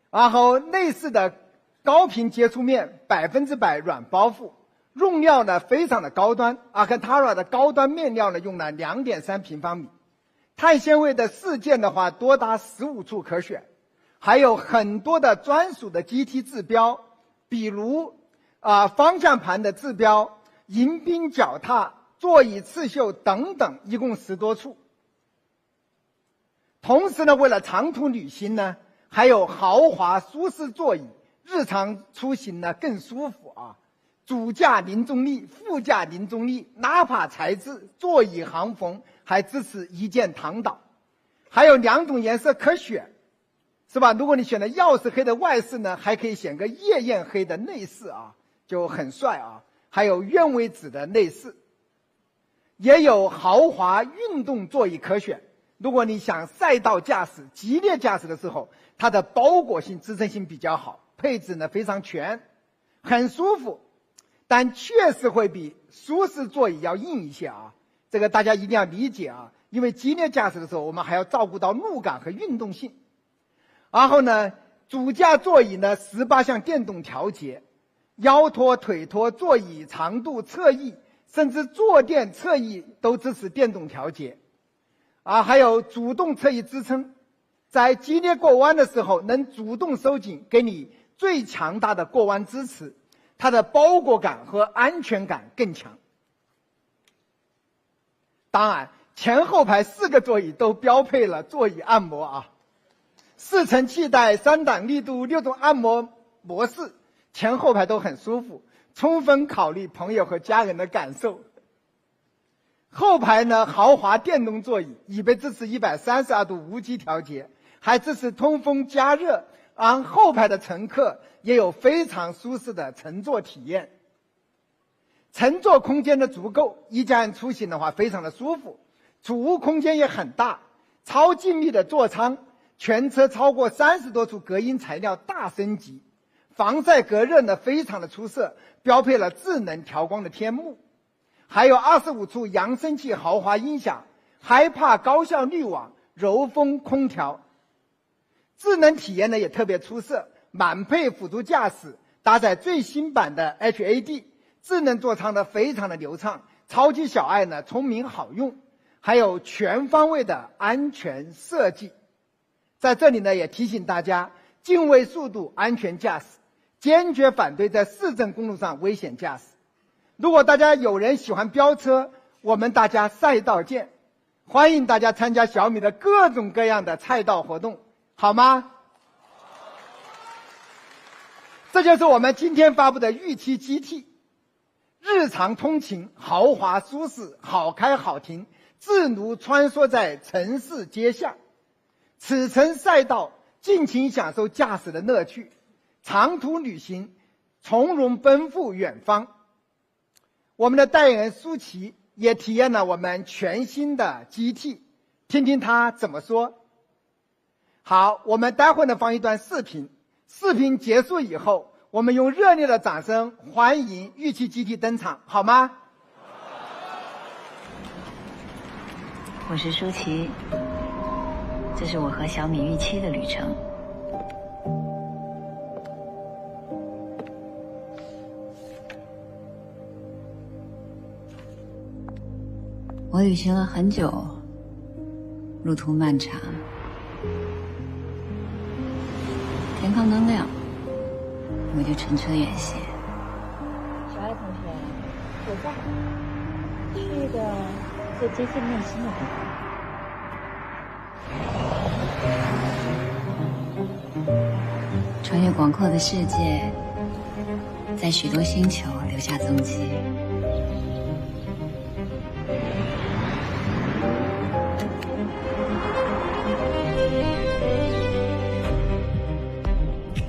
然后内饰的高频接触面100%软包覆，用料呢非常的高端，阿坎塔拉的高端面料呢用了2.3平方米，碳纤维的饰件的话多达15处可选，还有很多的专属的 GT 指标，比如方向盘的指标、迎宾脚踏、座椅刺绣等等，一共10多处。同时呢，为了长途旅行呢，还有豪华舒适座椅，日常出行呢更舒服啊。主驾零重力，副驾零重力，纳帕材质，座椅行缝，还支持一键躺倒，还有2种颜色可选，是吧？如果你选了曜石黑的外饰呢，还可以选个夜宴黑的内饰啊，就很帅啊。还有鸢尾紫的内饰，也有豪华运动座椅可选。如果你想赛道驾驶、激烈驾驶的时候，它的包裹性、支撑性比较好，配置呢非常全，很舒服。但确实会比舒适座椅要硬一些啊，这个大家一定要理解啊，因为激烈驾驶的时候，我们还要照顾到路感和运动性。然后呢，主驾座椅呢18项电动调节，腰托、腿托、座椅长度、侧翼，甚至坐垫、侧翼都支持电动调节。还有主动侧翼支撑，在激烈过弯的时候能主动收紧，给你最强大的过弯支持。它的包裹感和安全感更强。当然，前后排4个座椅都标配了座椅按摩啊，4层气带、3档力度、6种按摩模式，前后排都很舒服，充分考虑朋友和家人的感受。后排呢，豪华电动座椅，椅背支持132度无级调节，还支持通风加热，让后排的乘客也有非常舒适的乘坐体验。乘坐空间的足够，一家人出行的话非常的舒服，储物空间也很大，超静谧的座舱，全车超过30多处隔音材料大升级，防晒隔热呢非常的出色，标配了智能调光的天幕，还有25处扬声器豪华音响，HiPa高效滤网，柔风空调。智能体验呢也特别出色，满配辅助驾驶，搭载最新版的 HAD， 智能座舱呢非常的流畅，超级小爱呢聪明好用，还有全方位的安全设计。在这里呢也提醒大家，敬畏速度，安全驾驶，坚决反对在市政公路上危险驾驶。如果大家有人喜欢飙车，我们大家赛道见，欢迎大家参加小米的各种各样的赛道活动，好吗？这就是我们今天发布的预期 GT， 日常通勤豪华舒适，好开好停，自如穿梭在城市街巷。此程赛道，尽情享受驾驶的乐趣，长途旅行从容奔赴远方。我们的代言人舒淇也体验了我们全新的 GT， 听听他怎么说。好，我们待会呢放一段视频，视频结束以后，我们用热烈的掌声欢迎预期 GT 登场，好吗？我是舒淇，这是我和小米预期的旅程。我旅行了很久，路途漫长，天刚刚亮，我就乘车远行。小爱同学，我在去的最接近内心的地方。穿越广阔的世界，在许多星球留下踪迹。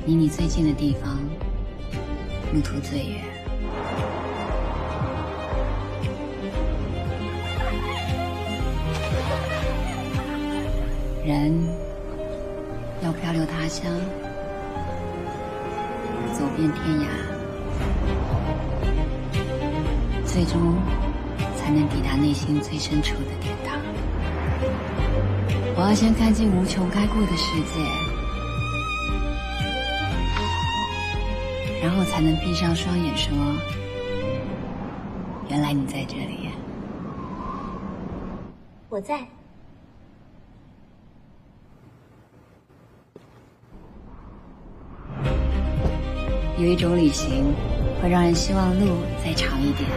离你最近的地方，路途最远。人要漂流他乡，走遍天涯，最终才能抵达内心最深处的天堂。我要先看尽无穷开阔的世界，然后才能闭上双眼说，原来你在这里。我在。有一种旅行会让人希望路再长一点，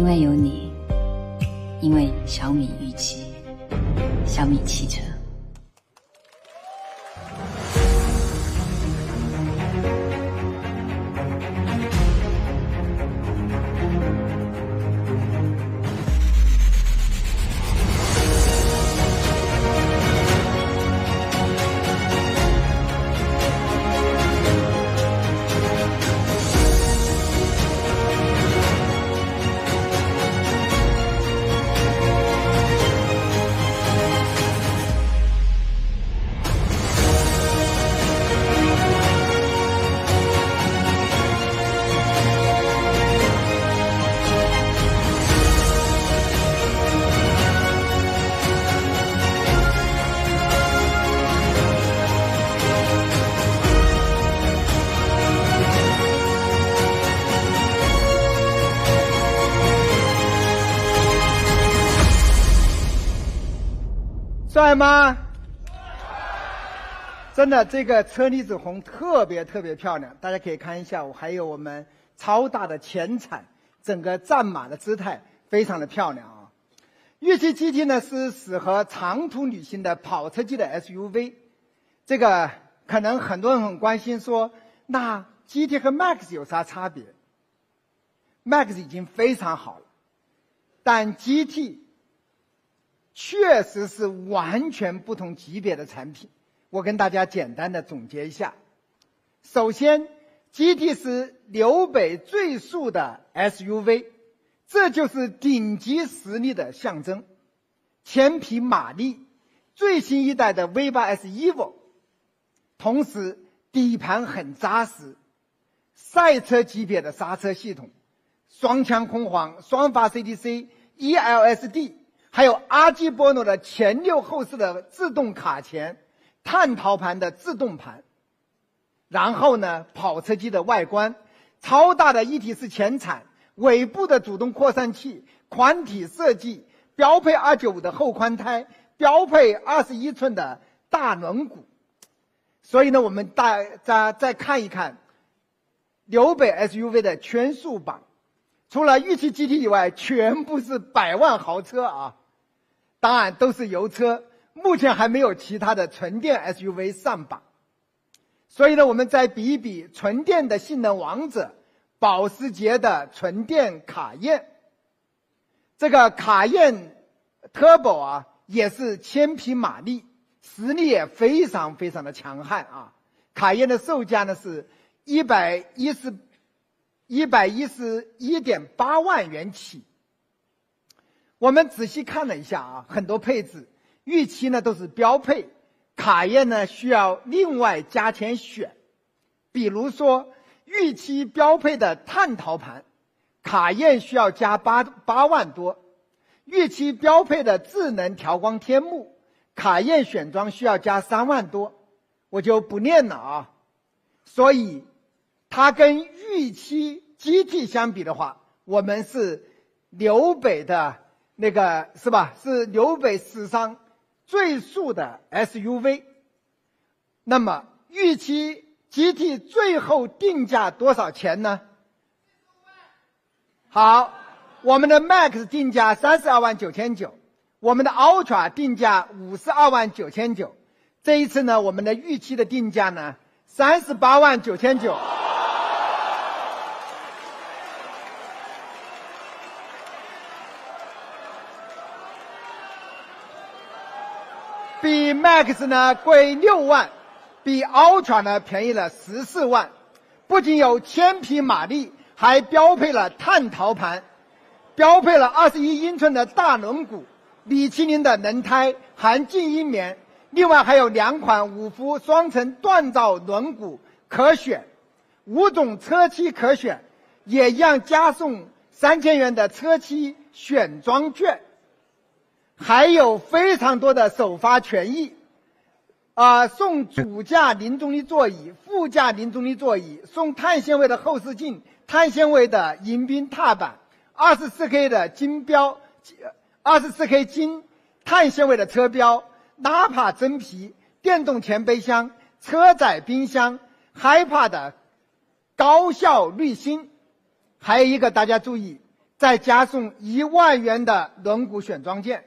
因为有你，因为小米预期，小米汽车。帅吗？真的，这个车厘子红特别漂亮，大家可以看一下。还有我们超大的前铲，整个战马的姿态非常的漂亮啊。预期 GT 呢是适合长途旅行的跑车级的 SUV。这个可能很多人很关心说，那 GT 和 Max 有啥差别 ？Max 已经非常好了，但 GT 确实是完全不同级别的产品。我跟大家简单的总结一下。首先 GT 是纽北最速的 SUV， 这就是顶级实力的象征。1000匹马力，最新一代的 V8S Evo， 同时底盘很扎实，赛车级别的刹车系统，双腔空簧，双发 CDC ELSD， 还有阿基波诺的前6后4的自动卡钳，碳陶盘的自动盘。然后呢，跑车机的外观，超大的一体式前铲，尾部的主动扩散器，宽体设计，标配295的后宽胎，标配21寸的大轮毂。所以呢，我们再看一看纽北 SUV 的圈速榜，除了预期 GT 以外，全部是100万豪车啊，当然都是油车，目前还没有其他的纯电 SUV 上榜。所以呢，我们再比一比纯电的性能王者，保时捷的纯电卡宴。这个卡宴 Turbo 啊，也是1000匹马力，实力也非常的强悍啊。卡宴的售价呢是111.8万元起。我们仔细看了一下啊，很多配置预期呢都是标配，卡宴呢需要另外加钱选。比如说预期标配的碳陶盘，卡宴需要加8万多；预期标配的智能调光天幕，卡宴选装需要加3万多，我就不念了啊。所以它跟预期 GT 相比的话，我们是纽北的那个是吧？是纽北史上最速的 SUV。那么预期 GT 最后定价多少钱呢？好，我们的 Max 定价32万9900，我们的 Ultra 定价52万9900，这一次呢，我们的预期的定价呢38万9900。比 Max 呢贵6万，比 Ultra 呢便宜了14万，不仅有1000匹马力，还标配了碳陶盘，标配了21英寸的大轮毂，米其林的轮胎，含静音棉，另外还有2款5幅双层锻造轮毂可选，5种车漆可选，也一样加送3000元的车漆选装券。还有非常多的首发权益，送主驾零重力座椅，副驾零重力座椅，送碳纤维的后视镜，碳纤维的迎宾踏板，24K 的金标，24K 金碳纤维的车标，纳帕真皮，电动前备箱，车载冰箱，HiPa 的高效滤芯。还有一个大家注意，再加送1万元的轮毂选装件。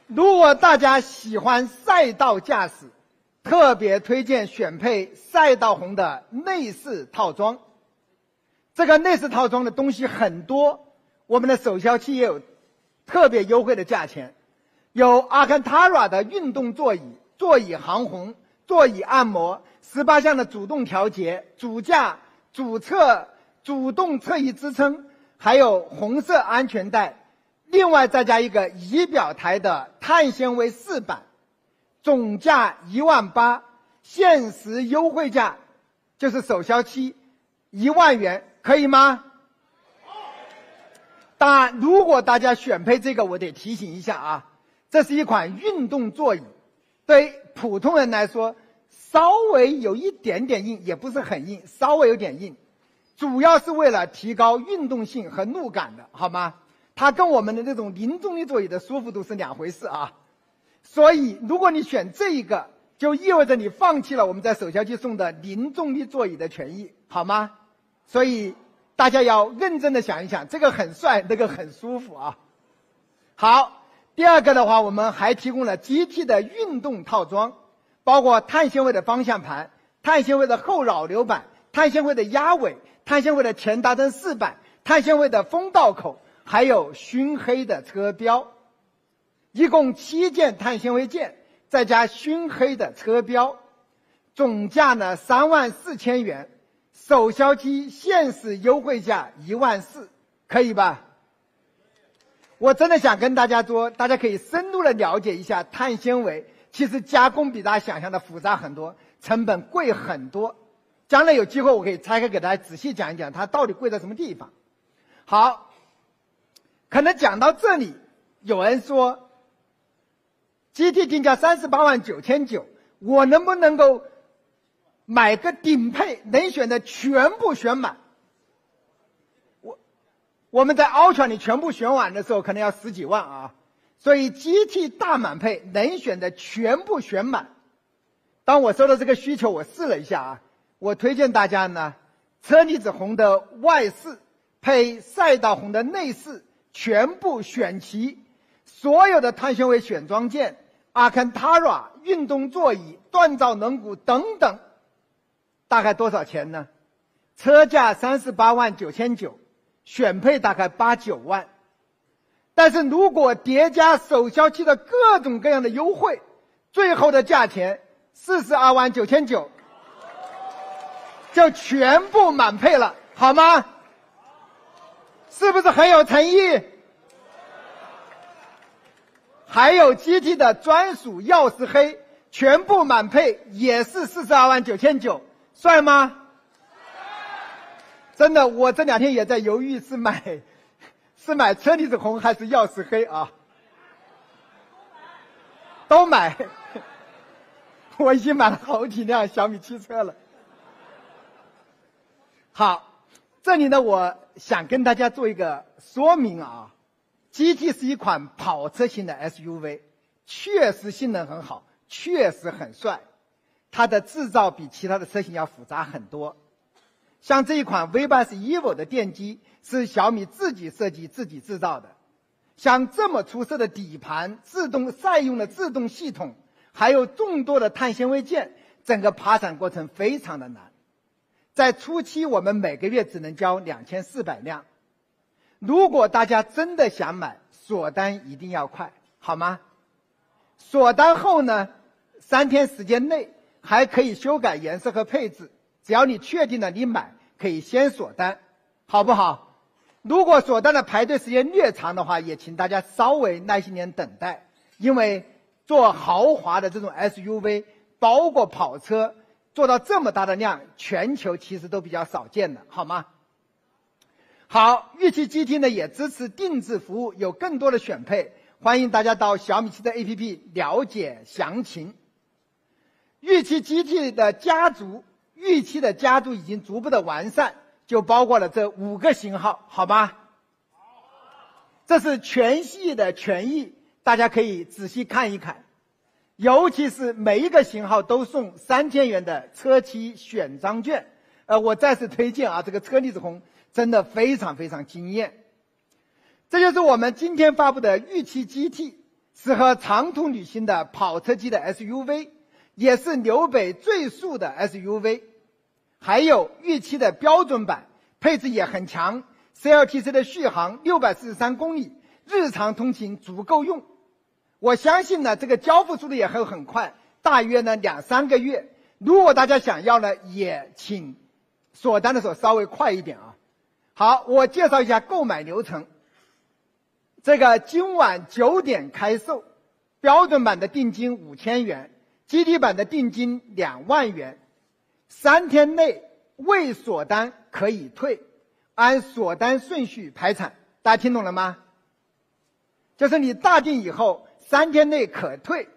如果大家喜欢赛道驾驶，特别推荐选配赛道红的内饰套装。这个内饰套装的东西很多，我们的首销期也有特别优惠的价钱，有阿坎塔拉的运动座椅、座椅航红、座椅按摩、18项的主动调节、主驾、主侧、主动侧翼支撑，还有红色安全带，另外再加一个仪表台的碳纤维饰板，总价18000，限时优惠价就是首销期1万元，可以吗？当然，如果大家选配这个，我得提醒一下啊，这是一款运动座椅，对普通人来说稍微有一点点硬，也不是很硬，稍微有点硬，主要是为了提高运动性和路感的，好吗？它跟我们的这种零重力座椅的舒服度是两回事啊。所以如果你选这一个，就意味着你放弃了我们在首销期送的零重力座椅的权益，好吗？所以大家要认真的想一想，这个很帅，那个很舒服啊。好，第二个的话，我们还提供了 GT 的运动套装，包括碳纤维的方向盘、碳纤维的后扰流板、碳纤维的压尾、碳纤维的前大灯饰板、碳纤维的风道口，还有熏黑的车标，一共7件碳纤维件，再加熏黑的车标，总价呢34000元，首销期限时优惠价14000，可以吧？我真的想跟大家说，大家可以深入的了解一下碳纤维，其实加工比大家想象的复杂很多，成本贵很多。将来有机会我可以拆开给大家仔细讲一讲它到底贵在什么地方。好，可能讲到这里，有人说 GT 定价389900，我能不能够买个顶配，能选的全部选满？我们在 Ultra 你全部选完的时候可能要10几万啊，所以 GT 大满配能选的全部选满。当我收到这个需求，我试了一下啊，我推荐大家呢，车厘子红的外饰配赛道红的内饰全部选齐，所有的碳纤维选装件、阿坎塔拉运动座椅、锻造轮毂等等，大概多少钱呢？车价389900，选配大概8、9万。但是如果叠加首销期的各种各样的优惠，最后的价钱429900，就全部满配了，好吗？是不是很有诚意？还有 GT 的专属钥匙黑，全部满配也是429900，帅吗？真的，我这2天也在犹豫是买车厘子红还是钥匙黑啊？都买，我已经买了好几辆小米汽车了。好，这里呢，我想跟大家做一个说明啊。GT 是一款跑车型的 SUV， 确实性能很好，确实很帅，它的制造比其他的车型要复杂很多。像这一款 V8 Evo 的电机是小米自己设计自己制造的，像这么出色的底盘、赛用的自动系统，还有众多的碳纤维件，整个爬产过程非常的难。在初期我们每个月只能交2400辆，如果大家真的想买，锁单一定要快，好吗？锁单后呢，3天时间内还可以修改颜色和配置，只要你确定了你买，可以先锁单，好不好？如果锁单的排队时间略长的话，也请大家稍微耐心点等待，因为做豪华的这种 SUV， 包括跑车，做到这么大的量，全球其实都比较少见的，好吗？好，玉器 GT 呢也支持定制服务，有更多的选配，欢迎大家到小米汽车 APP 了解详情。玉器 GT 的家族，玉器的家族已经逐步的完善，就包括了这5个型号，好吗？这是全系的权益，大家可以仔细看一看，尤其是每一个型号都送3000元的车漆选装券，我再次推荐啊，这个车厘子红真的非常非常惊艳。这就是我们今天发布的预期 GT， 适合长途旅行的跑车级的 SUV， 也是纽北最速的 SUV。还有预期的标准版，配置也很强 ，CLTC 的续航643公里，日常通勤足够用。我相信呢，这个交付速度也很快，大约呢2-3个月。如果大家想要呢，也请锁单的时候稍微快一点啊。好，我介绍一下购买流程。这个今晚9点开售，标准版的定金5000元，GT 版的定金2万元。3天内未锁单可以退，按锁单顺序排产。大家听懂了吗？就是你大定以后3天内可退，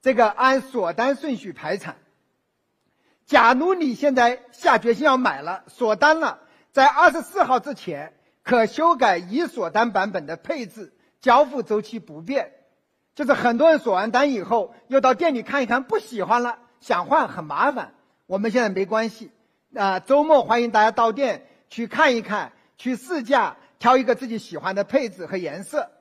这个按锁单顺序排产。假如你现在下决心要买了，锁单了，在24号之前可修改已锁单版本的配置，交付周期不变。就是很多人锁完单以后又到店里看一看，不喜欢了，想换很麻烦。我们现在没关系，周末欢迎大家到店去看一看，去试驾，挑一个自己喜欢的配置和颜色。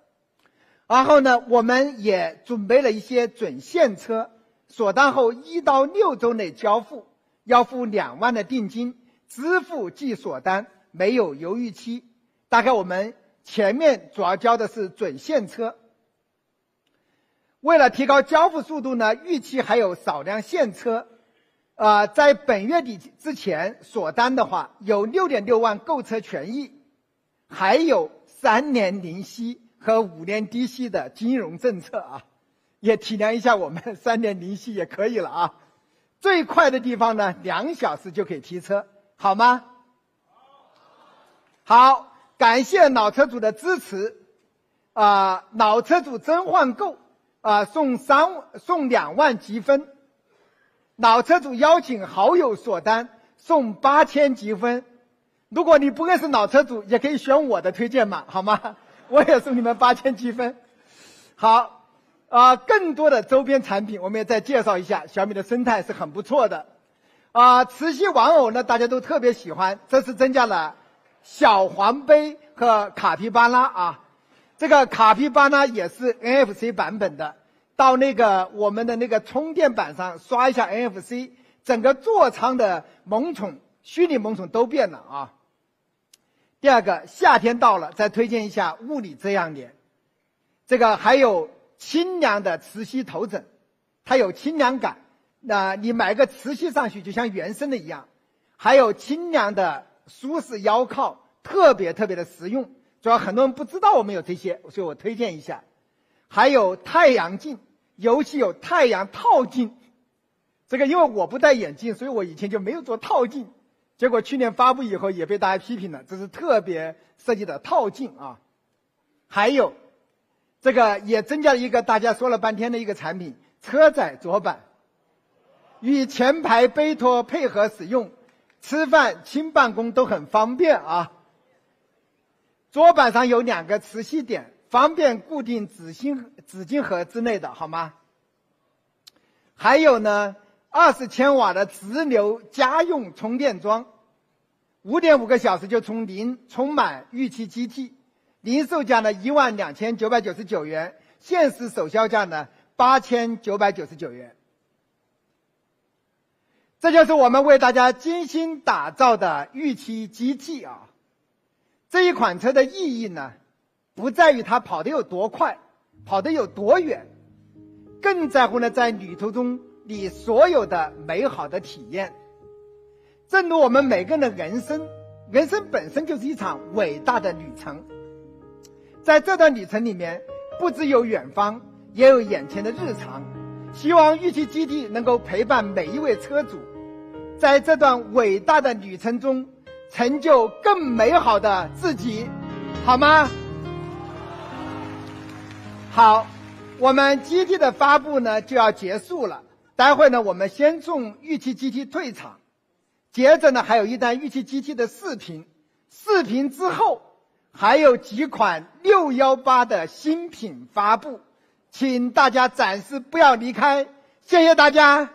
然后呢，我们也准备了一些准现车，锁单后1到6周内交付，要付2万的定金，支付即锁单，没有犹豫期。大概我们前面主要交的是准现车。为了提高交付速度呢，预期还有少量现车。在本月底之前锁单的话，有6.6万购车权益，还有3年零息和5年低息的金融政策啊，也体谅一下我们3年零息也可以了啊。最快的地方呢，2小时就可以提车，好吗？好，感谢老车主的支持，老车主真换购送2万积分。老车主邀请好友锁单送8000积分，如果你不认识老车主，也可以选我的推荐码，好吗？我也送你们8000积分。好，更多的周边产品我们也再介绍一下，小米的生态是很不错的。磁吸玩偶呢，大家都特别喜欢，这次增加了小黄杯和卡皮巴拉啊，这个卡皮巴拉也是 NFC 版本的。到我们的充电板上刷一下 NFC， 整个座舱的萌宠、虚拟萌宠都变了啊。第二个，夏天到了，再推荐一下物理遮阳帘。这个还有清凉的磁吸头枕，它有清凉感，你买个磁吸上去就像原生的一样。还有清凉的舒适腰靠，特别的实用。主要很多人不知道我们有这些，所以我推荐一下。还有太阳镜。尤其有太阳套镜，这个因为我不戴眼镜，所以我以前就没有做套镜，结果去年发布以后也被大家批评了，这是特别设计的套镜啊。还有这个也增加了一个大家说了半天的一个产品，车载桌板，与前排背托配合使用，吃饭轻办公都很方便啊。桌板上有2个磁吸点，方便固定纸巾盒之类的，好吗？还有呢，20千瓦的直流家用充电桩，5.5个小时就从0充满预期 GT， 零售价呢12999元，限时首销价呢8999元。这就是我们为大家精心打造的预期 GT 啊。这一款车的意义呢，不在于它跑得有多快，跑得有多远，更在乎呢在旅途中你所有的美好的体验。正如我们每个人的人生本身就是一场伟大的旅程，在这段旅程里面，不只有远方，也有眼前的日常。希望预期 GT 能够陪伴每一位车主，在这段伟大的旅程中成就更美好的自己，好吗？好，我们 GT 的发布呢就要结束了，待会呢我们先送预期 GT 退场，接着呢还有一单预期 GT 的视频之后还有几款618的新品发布，请大家暂时不要离开，谢谢大家。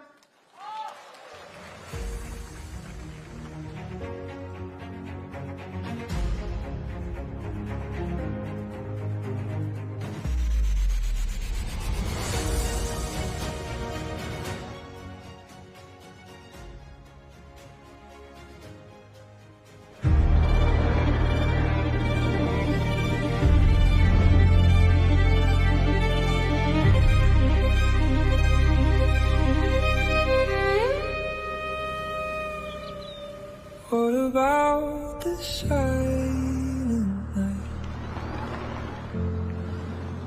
about the side.